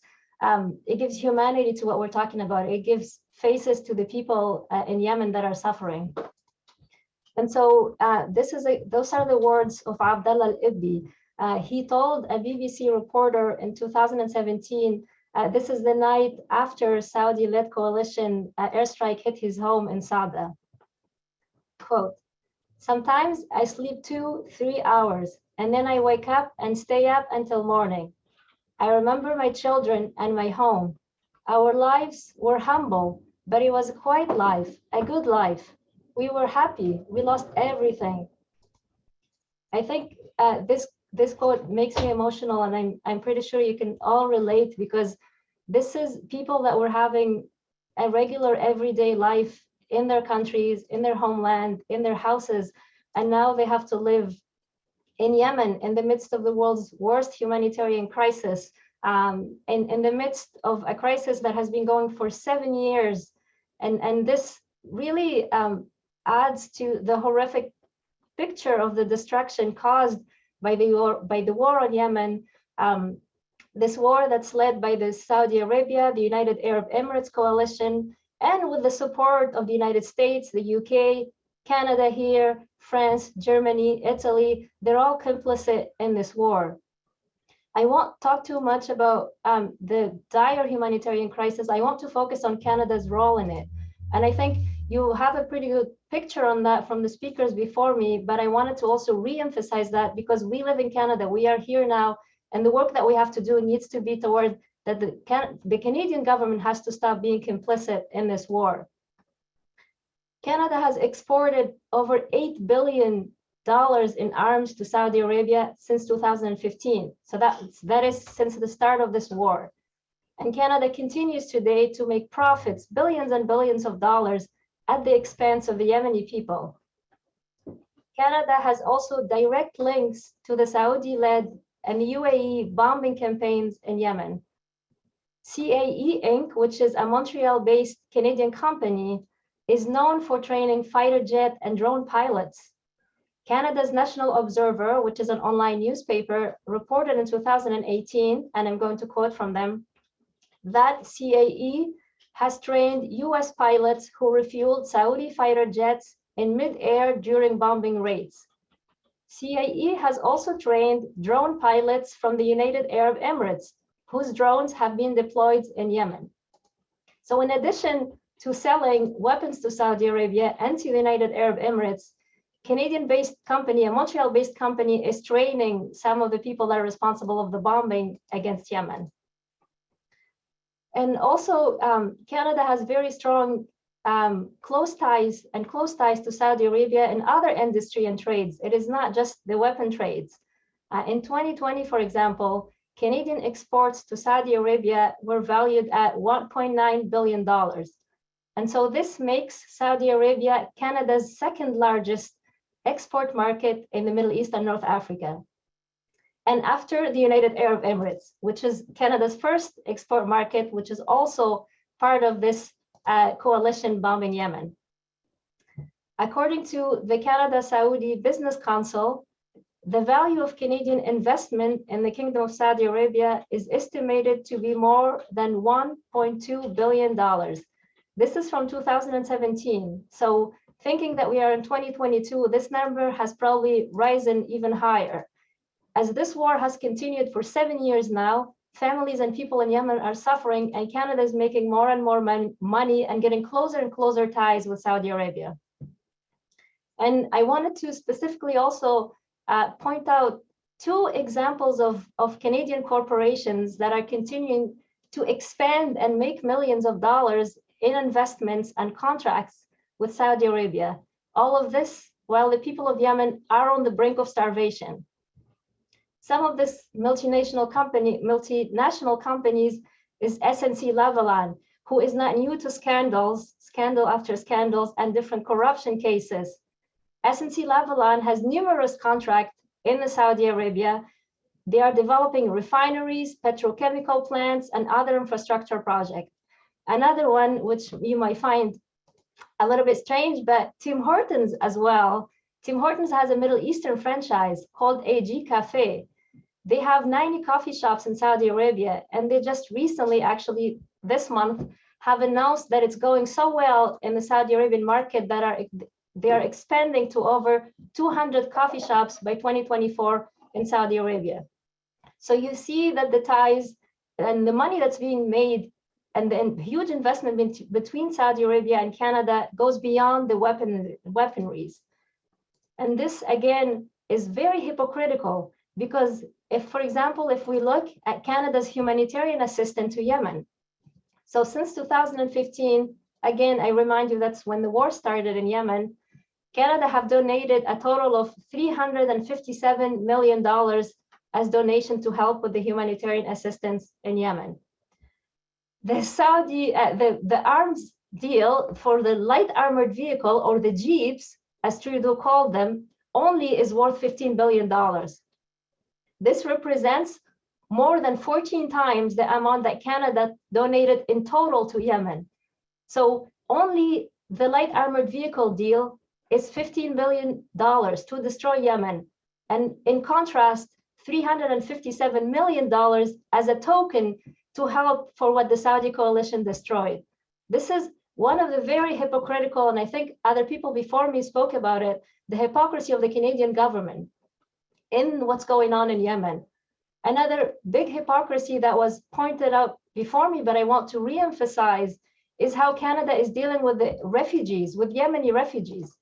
humanity to what we're talking about. It gives faces to the people in Yemen that are suffering. And so those are the words of Abdallah al-Ibbi. He told a BBC reporter in 2017. This is the night after Saudi-led coalition airstrike hit his home in Sada. Quote, "Sometimes I sleep 2-3 hours, and then I wake up and stay up until morning. I remember my children and my home. Our lives were humble, but it was a quiet life, a good life. We were happy. We lost everything." I think this quote makes me emotional, and I'm pretty sure you can all relate, because this is people that were having a regular everyday life in their countries, in their homeland, in their houses, and now they have to live in Yemen in the midst of the world's worst humanitarian crisis, in the midst of a crisis that has been going for 7 years. And this really adds to the horrific picture of the destruction caused by the war on Yemen, this war that's led by the Saudi Arabia, the United Arab Emirates coalition, and with the support of the United States, the UK, Canada here, France, Germany, Italy, they're all complicit in this war. I won't talk too much about the dire humanitarian crisis. I want to focus on Canada's role in it. And I think you have a pretty good picture on that from the speakers before me, but I wanted to also re-emphasize that because we live in Canada, we are here now, and the work that we have to do needs to be toward that the Canadian government has to stop being complicit in this war. Canada has exported over $8 billion in arms to Saudi Arabia since 2015. So that is since the start of this war. And Canada continues today to make profits, billions and billions of dollars at the expense of the Yemeni people. Canada has also direct links to the Saudi-led and UAE bombing campaigns in Yemen. CAE Inc., which is a Montreal-based Canadian company, is known for training fighter jet and drone pilots. Canada's National Observer, which is an online newspaper, reported in 2018, and I'm going to quote from them, that CAE has trained US pilots who refueled Saudi fighter jets in mid-air during bombing raids. CAE has also trained drone pilots from the United Arab Emirates, whose drones have been deployed in Yemen. So in addition to selling weapons to Saudi Arabia and to the United Arab Emirates, Canadian-based company, a Montreal-based company, is training some of the people that are responsible of the bombing against Yemen. And also, Canada has very strong close ties to Saudi Arabia and other industry and trades. It is not just the weapon trades. In 2020, for example, Canadian exports to Saudi Arabia were valued at $1.9 billion. And so this makes Saudi Arabia Canada's second largest export market in the Middle East and North Africa. And after the United Arab Emirates, which is Canada's first export market, which is also part of this coalition bombing Yemen. According to the Canada-Saudi Business Council, the value of Canadian investment in the Kingdom of Saudi Arabia is estimated to be more than $1.2 billion. This is from 2017. So thinking that we are in 2022, this number has probably risen even higher. As this war has continued for 7 years now, families and people in Yemen are suffering, and Canada is making more and more money and getting closer and closer ties with Saudi Arabia. And I wanted to specifically also point out two examples of Canadian corporations that are continuing to expand and make millions of dollars in investments and contracts with Saudi Arabia. All of this while the people of Yemen are on the brink of starvation. Some of this multinational companies is SNC-Lavalin, who is not new to scandal after scandals and different corruption cases. SNC-Lavalin has numerous contracts in Saudi Arabia. They are developing refineries, petrochemical plants, and other infrastructure projects. Another one, which you might find a little bit strange, but Tim Hortons as well. Tim Hortons has a Middle Eastern franchise called AG Cafe. They have 90 coffee shops in Saudi Arabia, and they just recently, actually this month, have announced that it's going so well in the Saudi Arabian market that they are expanding to over 200 coffee shops by 2024 in Saudi Arabia. So you see that the ties and the money that's being made and the huge investment between Saudi Arabia and Canada goes beyond the weaponries. And this, again, is very hypocritical because if, for example, if we look at Canada's humanitarian assistance to Yemen, so since 2015, again, I remind you that's when the war started in Yemen, Canada have donated a total of $357 million as donation to help with the humanitarian assistance in Yemen. The Saudi, the arms deal for the light armored vehicle, or the Jeeps, as Trudeau called them, only is worth $15 billion. This represents more than 14 times the amount that Canada donated in total to Yemen. So only the light armored vehicle deal is $15 billion to destroy Yemen. And in contrast, $357 million as a token to help for what the Saudi coalition destroyed. This is one of the very hypocritical, and I think other people before me spoke about it, the hypocrisy of the Canadian government in what's going on in Yemen. Another big hypocrisy that was pointed out before me, but I want to reemphasize, is how Canada is dealing with the refugees, with Yemeni refugees.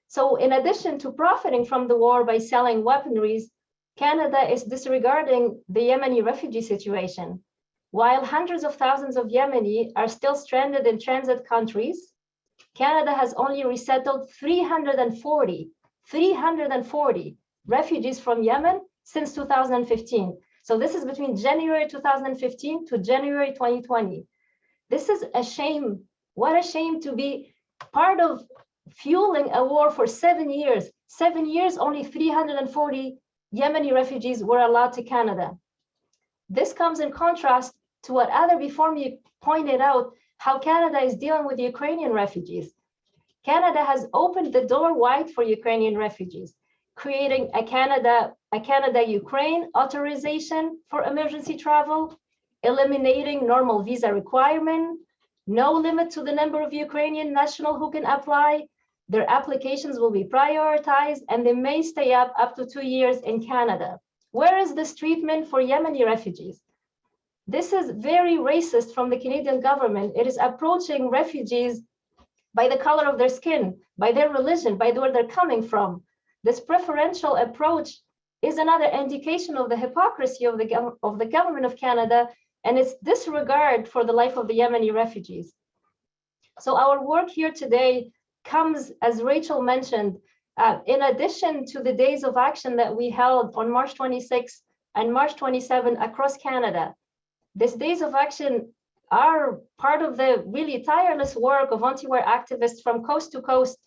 So in addition to profiting from the war by selling weaponries, Canada is disregarding the Yemeni refugee situation. While hundreds of thousands of Yemeni are still stranded in transit countries, Canada has only resettled 340 refugees from Yemen since 2015. So this is between January 2015 to January 2020. This is a shame. What a shame to be part of fueling a war for 7 years. 7 years, only 340 Yemeni refugees were allowed to Canada. This comes in contrast to what other before me pointed out, how Canada is dealing with Ukrainian refugees. Canada has opened the door wide for Ukrainian refugees, creating a Canada-Ukraine authorization for emergency travel, eliminating normal visa requirement, no limit to the number of Ukrainian nationals who can apply. Their applications will be prioritized, and they may stay up to 2 years in Canada. Where is this treatment for Yemeni refugees? This is very racist from the Canadian government. It is approaching refugees by the color of their skin, by their religion, by where they're coming from. This preferential approach is another indication of the hypocrisy of the government of Canada and its disregard for the life of the Yemeni refugees. So our work here today comes, as Rachel mentioned, in addition to the days of action that we held on March 26 and March 27 across Canada. These days of action are part of the really tireless work of anti-war activists from coast to coast,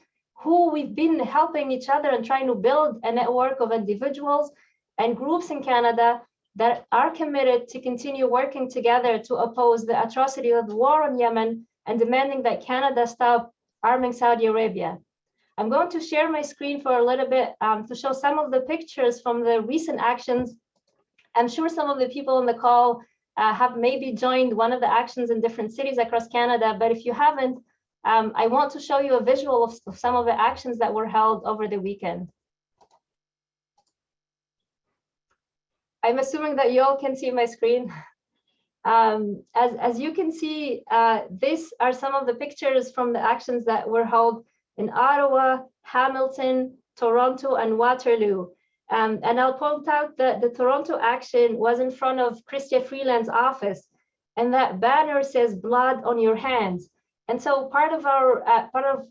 who we've been helping each other and trying to build a network of individuals and groups in Canada that are committed to continue working together to oppose the atrocity of the war on Yemen and demanding that Canada stop arming Saudi Arabia. I'm going to share my screen for a little bit to show some of the pictures from the recent actions. I'm sure some of the people on the call have maybe joined one of the actions in different cities across Canada, but if you haven't, I want to show you a visual of some of the actions that were held over the weekend. I'm assuming that you all can see my screen. As you can see, these are some of the pictures from the actions that were held in Ottawa, Hamilton, Toronto, and Waterloo. And I'll point out that the Toronto action was in front of Chrystia Freeland's office, and that banner says "Blood on your hands." And so part of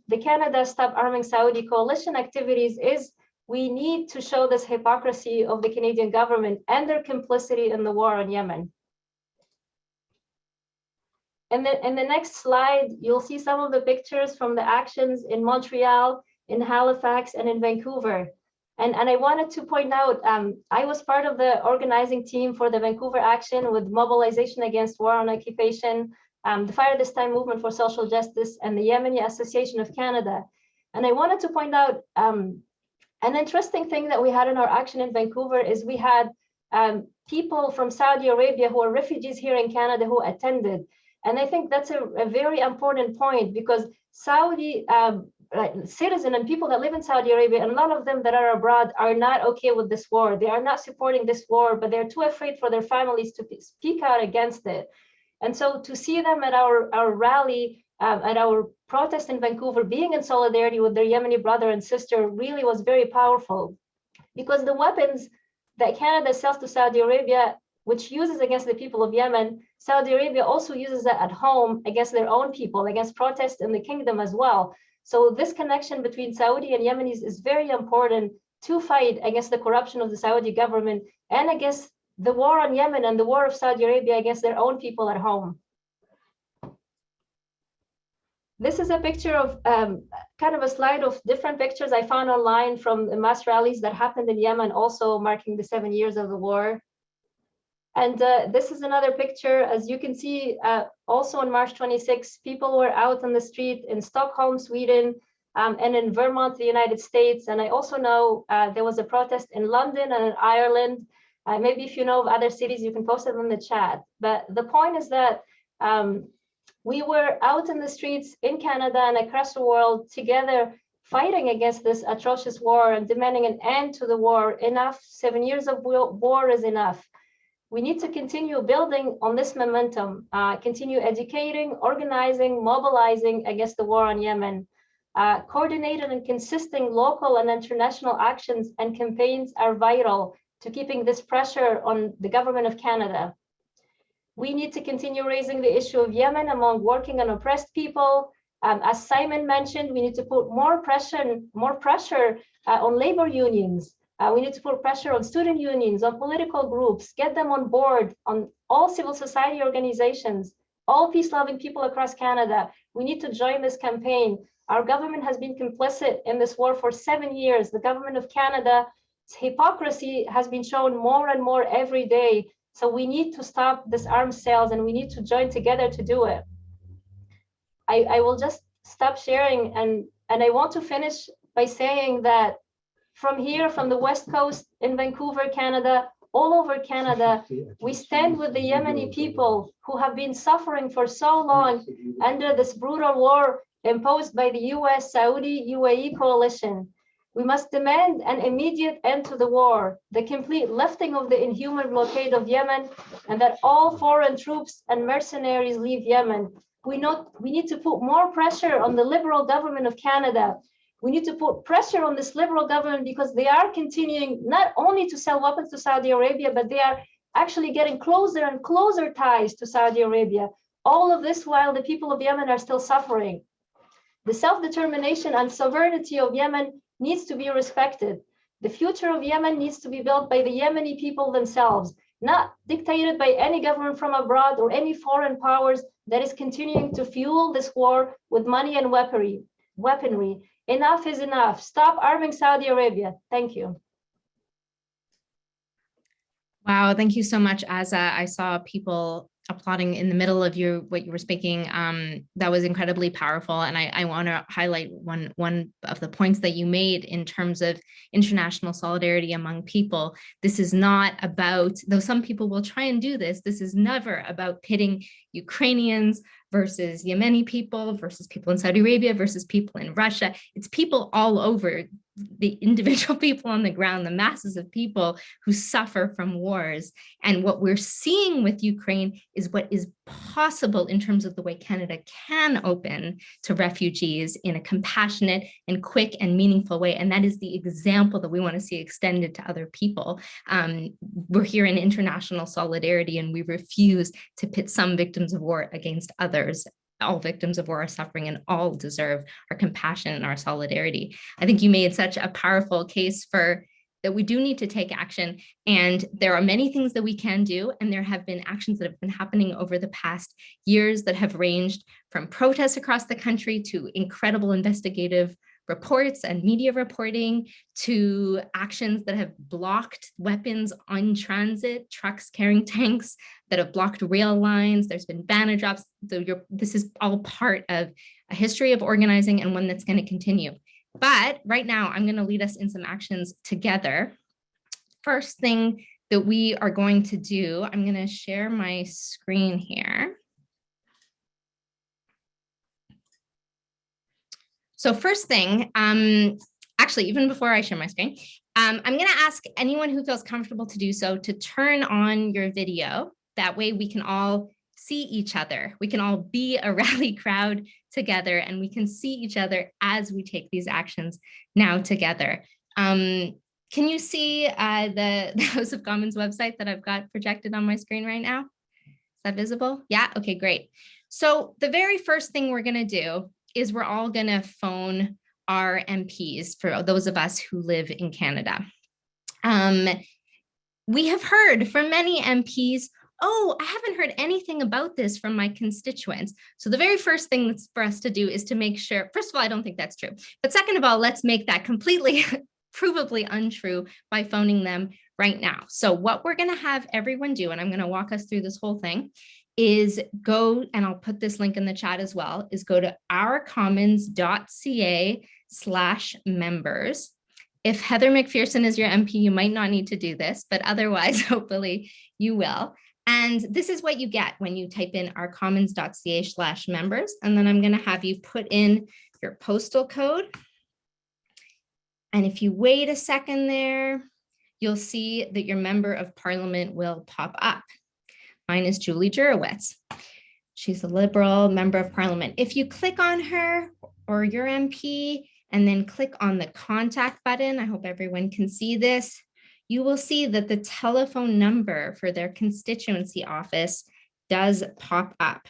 the Canada Stop Arming Saudi coalition activities is we need to show this hypocrisy of the Canadian government and their complicity in the war on Yemen. And then in the next slide, you'll see some of the pictures from the actions in Montreal, in Halifax, and in Vancouver. And I wanted to point out, I was part of the organizing team for the Vancouver action with Mobilization Against War on Occupation, the Fire This Time Movement for Social Justice, and the Yemeni Association of Canada. And I wanted to point out an interesting thing that we had in our action in Vancouver is we had people from Saudi Arabia who are refugees here in Canada who attended. And I think that's a very important point, because Saudi citizens and people that live in Saudi Arabia, and a lot of them that are abroad, are not okay with this war. They are not supporting this war, but they're too afraid for their families to speak out against it. And so to see them at our rally, at our protest in Vancouver, being in solidarity with their Yemeni brother and sister really was very powerful, because the weapons that Canada sells to Saudi Arabia, which uses against the people of Yemen, Saudi Arabia also uses that at home against their own people, against protests in the kingdom as well. So this connection between Saudi and Yemenis is very important to fight against the corruption of the Saudi government and against the war on Yemen and the war of Saudi Arabia against their own people at home. This is a picture of kind of a slide of different pictures I found online from the mass rallies that happened in Yemen, also marking the 7 years of the war. And this is another picture. As you can see, also on March 26, people were out on the street in Stockholm, Sweden, and in Vermont, the United States. And I also know there was a protest in London and in Ireland. Maybe if you know of other cities, you can post it in the chat. But the point is that we were out in the streets in Canada and across the world together, fighting against this atrocious war and demanding an end to the war. Enough, 7 years of war is enough. We need to continue building on this momentum, continue educating, organizing, mobilizing against the war on Yemen. Coordinated and consistent local and international actions and campaigns are vital to keeping this pressure on the government of Canada. We need to continue raising the issue of Yemen among working and oppressed people. As Simon mentioned, we need to put more pressure on labor unions. We need to put pressure on student unions, on political groups, get them on board, on all civil society organizations, all peace-loving people across Canada. We need to join this campaign. Our government has been complicit in this war for 7 years. The government of Canada's hypocrisy has been shown more and more every day. So we need to stop this arms sales and we need to join together to do it. I will just stop sharing and I want to finish by saying that from here, from the West Coast in Vancouver, Canada, all over Canada, we stand with the Yemeni people who have been suffering for so long under this brutal war imposed by the US, Saudi, UAE coalition. We must demand an immediate end to the war, the complete lifting of the inhuman blockade of Yemen, and that all foreign troops and mercenaries leave Yemen. We need to put more pressure on the Liberal government of Canada. We need to put pressure on this Liberal government because they are continuing not only to sell weapons to Saudi Arabia, but they are actually getting closer and closer ties to Saudi Arabia. All of this while the people of Yemen are still suffering. The self-determination and sovereignty of Yemen needs to be respected. The future of Yemen needs to be built by the Yemeni people themselves, not dictated by any government from abroad or any foreign powers that is continuing to fuel this war with money and weaponry. Enough is enough. Stop arming Saudi Arabia. Thank you. Wow, thank you so much, Azza. I saw people applauding in the middle of what you were speaking. That was incredibly powerful. And I want to highlight one of the points that you made in terms of international solidarity among people. This is not about, though some people will try and do this, this is never about pitting Ukrainians versus Yemeni people versus people in Saudi Arabia versus people in Russia. It's people all over, the individual people on the ground, the masses of people who suffer from wars. And what we're seeing with Ukraine is what is possible in terms of the way Canada can open to refugees in a compassionate and quick and meaningful way. And that is the example that we want to see extended to other people. We're here in international solidarity and we refuse to pit some victims of war against others. All victims of war are suffering and all deserve our compassion and our solidarity. I think you made such a powerful case for that we do need to take action. And there are many things that we can do. And there have been actions that have been happening over the past years that have ranged from protests across the country to incredible investigative reports and media reporting to actions that have blocked weapons on transit, trucks carrying tanks that have blocked rail lines. There's been banner drops. So this is all part of a history of organizing and one that's going to continue. But right now, I'm going to lead us in some actions together. First thing that we are going to do, I'm going to share my screen here. So first thing, actually, even before I share my screen, I'm going to ask anyone who feels comfortable to do so to turn on your video. That way we can all see each other. We can all be a rally crowd together and we can see each other as we take these actions now together. Can you see the House of Commons website that I've got projected on my screen right now? Is that visible? Yeah, okay, great. So the very first thing we're going to do is we're all going to phone our MPs for those of us who live in Canada. We have heard from many MPs, oh, I haven't heard anything about this from my constituents. So the very first thing that's for us to do is to make sure, first of all, I don't think that's true. But second of all, let's make that completely provably untrue by phoning them right now. So what we're going to have everyone do, and I'm going to walk us through this whole thing, is go, and I'll put this link in the chat as well, is go to ourcommons.ca /members. If Heather Mcpherson is your MP, you might not need to do this, but otherwise, hopefully you will. And this is what you get when you type in ourcommons.ca/members. And then I'm going to have you put in your postal code. And if you wait a second there, you'll see that your member of parliament will pop up. Mine is Julie Jurowitz. She's a Liberal member of parliament. If you click on her or your MP and then click on the contact button, I hope everyone can see this, you will see that the telephone number for their constituency office does pop up.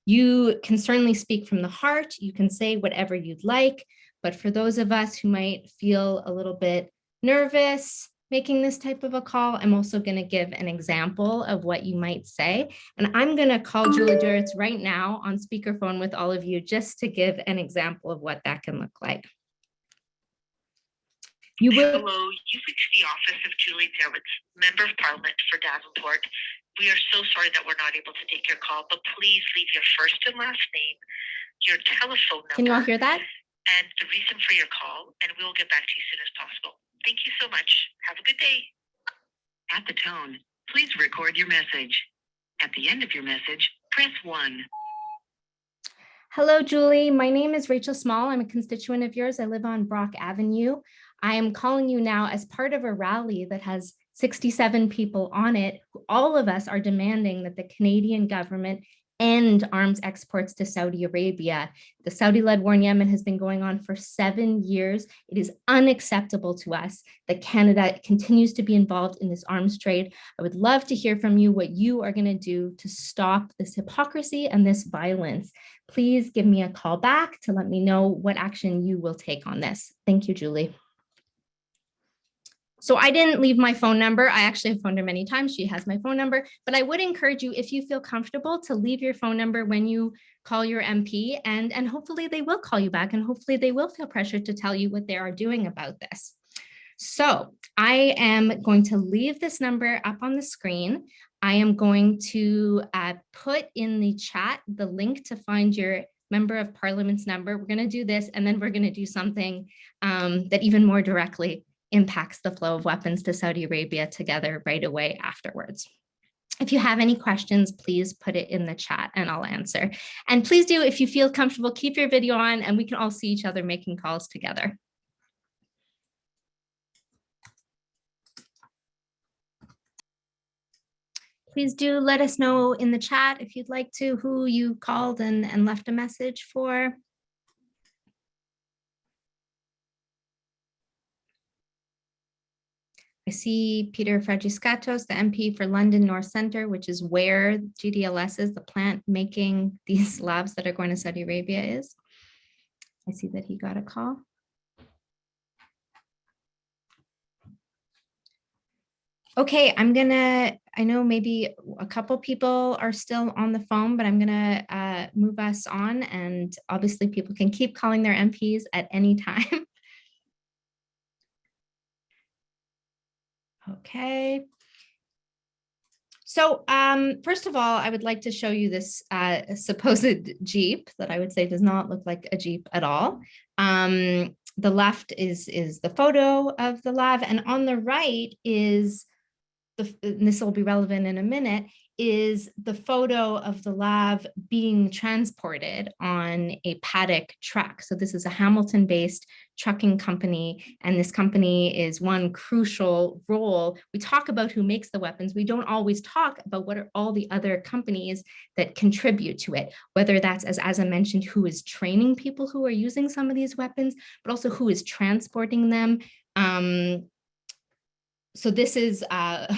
You can certainly speak from the heart. You can say whatever you'd like, but for those of us who might feel a little bit nervous making this type of a call, I'm also going to give an example of what you might say. And I'm going to call Julie Jurowitz right now on speakerphone with all of you just to give an example of what that can look like. You will. Hello, you've reached the office of Julie Jurowitz, Member of Parliament for Davenport. We are so sorry that we're not able to take your call, but please leave your first and last name, your telephone number. Can you all hear that? And the reason for your call, and we will get back to you as soon as possible. Thank you so much. Have a good day. At the tone, please record your message. At the end of your message, press 1. Hello, Julie. My name is Rachel Small. I'm a constituent of yours. I live on Brock Avenue. I am calling you now as part of a rally that has 67 people on it. All of us are demanding that the Canadian government end arms exports to Saudi Arabia. The Saudi-led war in Yemen has been going on for 7 years. It is unacceptable to us that Canada continues to be involved in this arms trade. I would love to hear from you what you are going to do to stop this hypocrisy and this violence. Please give me a call back to let me know what action you will take on this. Thank you, Julie. So I didn't leave my phone number. I actually have phoned her many times. She has my phone number, but I would encourage you, if you feel comfortable, to leave your phone number when you call your MP, and hopefully they will call you back, and hopefully they will feel pressured to tell you what they are doing about this. So I am going to leave this number up on the screen. I am going to put in the chat the link to find your Member of Parliament's number. We're going to do this, and then we're going to do something that even more directly impacts the flow of weapons to Saudi Arabia together right away afterwards. If you have any questions, please put it in the chat and I'll answer. And please do, if you feel comfortable, keep your video on and we can all see each other making calls together. Please do let us know in the chat if you'd like to, who you called and left a message for. I see Peter Fragiscatos, the MP for London North Centre, which is where GDLS is, the plant making these labs that are going to Saudi Arabia is. I see that he got a call. Okay, I know maybe a couple people are still on the phone, but I'm gonna move us on, and obviously people can keep calling their MPs at any time. Okay. So first of all, I would like to show you this supposed Jeep that I would say does not look like a Jeep at all. The left is the photo of the lav, and on the right is, and this will be relevant in a minute, is the photo of the lav being transported on a paddock truck. So this is a Hamilton-based trucking company, and this company is one crucial role. We talk about who makes the weapons. We don't always talk about what are all the other companies that contribute to it, whether that's, as I mentioned, who is training people who are using some of these weapons, but also who is transporting them. So this is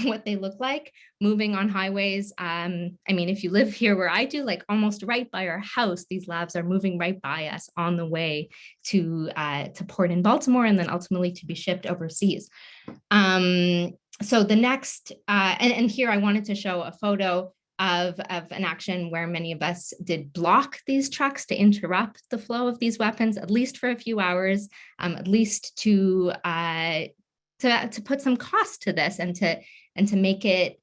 what they look like moving on highways. I mean, if you live here where I do, like almost right by our house, these labs are moving right by us on the way to port in Baltimore and then ultimately to be shipped overseas. So the next, and here I wanted to show a photo of an action where many of us did block these trucks to interrupt the flow of these weapons, at least for a few hours, at least to put some cost to this and to make it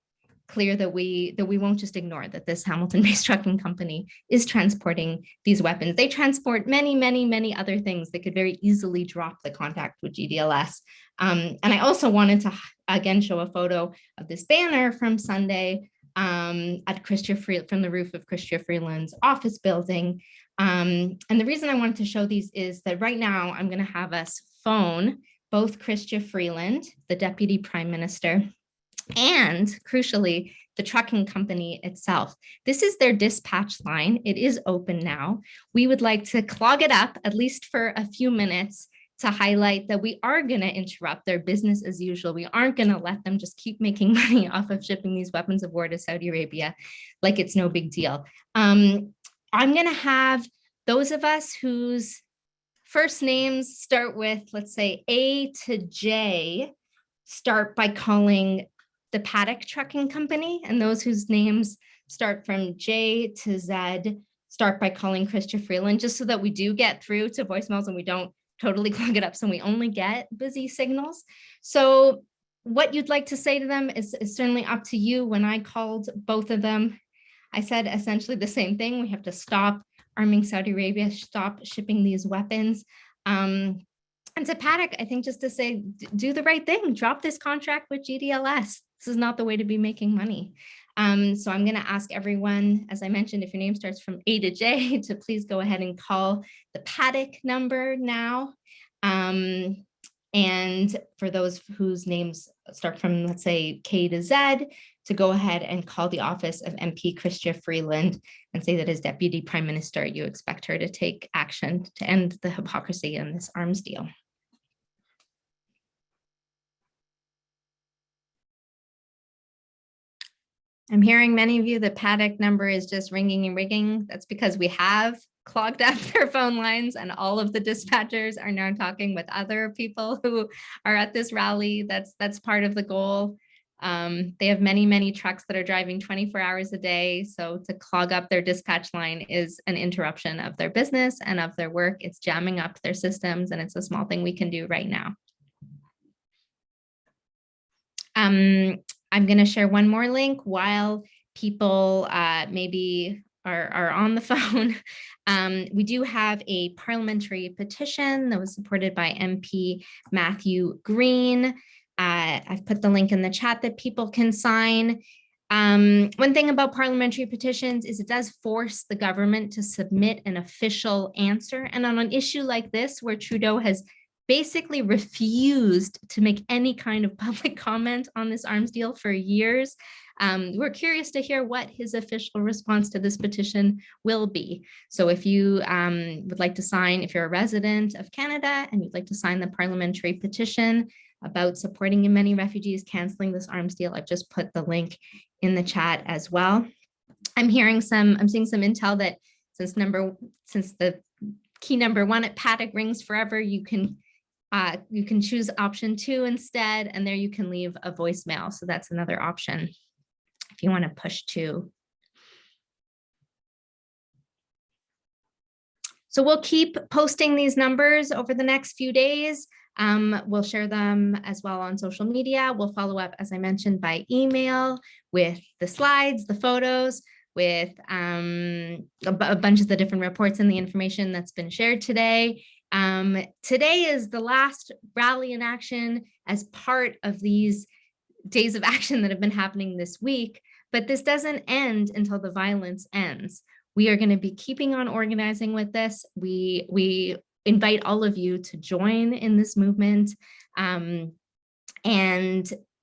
clear that we won't just ignore that this Hamilton-based trucking company is transporting these weapons. They transport many, many, many other things that could very easily drop the contact with GDLS. And I also wanted to again show a photo of this banner from Sunday at from the roof of Chrystia Freeland's office building. And the reason I wanted to show these is that right now I'm going to have us phone both Chrystia Freeland, the Deputy Prime Minister, and crucially, the trucking company itself. This is their dispatch line. It is open now. We would like to clog it up, at least for a few minutes, to highlight that we are going to interrupt their business as usual. We aren't going to let them just keep making money off of shipping these weapons of war to Saudi Arabia like it's no big deal. I'm going to have those of us whose first names start with, let's say, A to J, start by calling the Paddock Trucking Company, and those whose names start from J to Z start by calling Chrystia Freeland, just so that we do get through to voicemails and we don't totally clog it up, so we only get busy signals. So what you'd like to say to them is certainly up to you. When I called both of them, I said essentially the same thing. We have to stop arming Saudi Arabia, stop shipping these weapons. And to Paddock, I think just to say, do the right thing, drop this contract with GDLS. This is not the way to be making money. So I'm going to ask everyone, as I mentioned, if your name starts from A to J, to please go ahead and call the Paddock number now. And for those whose names start from, let's say, K to Z, to go ahead and call the office of MP Chrystia Freeland and say that as Deputy Prime Minister, you expect her to take action to end the hypocrisy in this arms deal. I'm hearing many of you, the Paddock number is just ringing and ringing. That's because we have clogged up their phone lines, and all of the dispatchers are now talking with other people who are at this rally. That's part of the goal. They have many, many trucks that are driving 24 hours a day. So to clog up their dispatch line is an interruption of their business and of their work. It's jamming up their systems, and it's a small thing we can do right now. I'm going to share one more link while people maybe are on the phone. We do have a parliamentary petition that was supported by MP Matthew Green. I've put the link in the chat that people can sign. One thing about parliamentary petitions is it does force the government to submit an official answer. And on an issue like this, where Trudeau has basically refused to make any kind of public comment on this arms deal for years, we're curious to hear what his official response to this petition will be. So if you would like to sign, if you're a resident of Canada and you'd like to sign the parliamentary petition about supporting Yemeni refugees canceling this arms deal, I've just put the link in the chat as well. I'm seeing some intel that since the key number 1 at Paddock rings forever, you can choose option 2 instead, and there you can leave a voicemail. So that's another option if you want to push 2. So we'll keep posting these numbers over the next few days. We'll share them as well on social media. We'll follow up, as I mentioned, by email with the slides, the photos, with a bunch of the different reports and the information that's been shared today. Today is the last rally in action as part of these days of action that have been happening this week, but this doesn't end until the violence ends. We are going to be keeping on organizing with this. We invite all of you to join in this movement and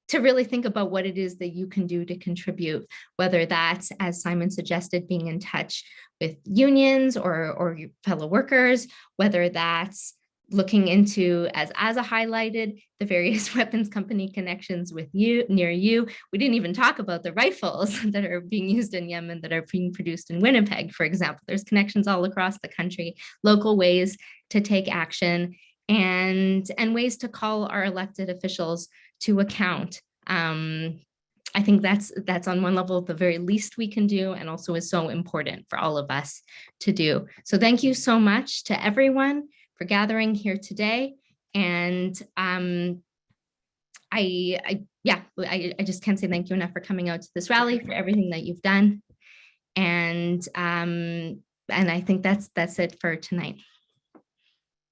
to really think about what it is that you can do to contribute, whether that's, as Simon suggested, being in touch with unions or your fellow workers, whether that's looking into, as Aza highlighted, the various weapons company connections with you, near you. We didn't even talk about the rifles that are being used in Yemen that are being produced in Winnipeg, for example. There's connections all across the country, local ways to take action, and ways to call our elected officials to account. I think that's on one level the very least we can do, and also is so important for all of us to do. So thank you so much to everyone for gathering here today. And I just can't say thank you enough for coming out to this rally, for everything that you've done. And I think that's it for tonight.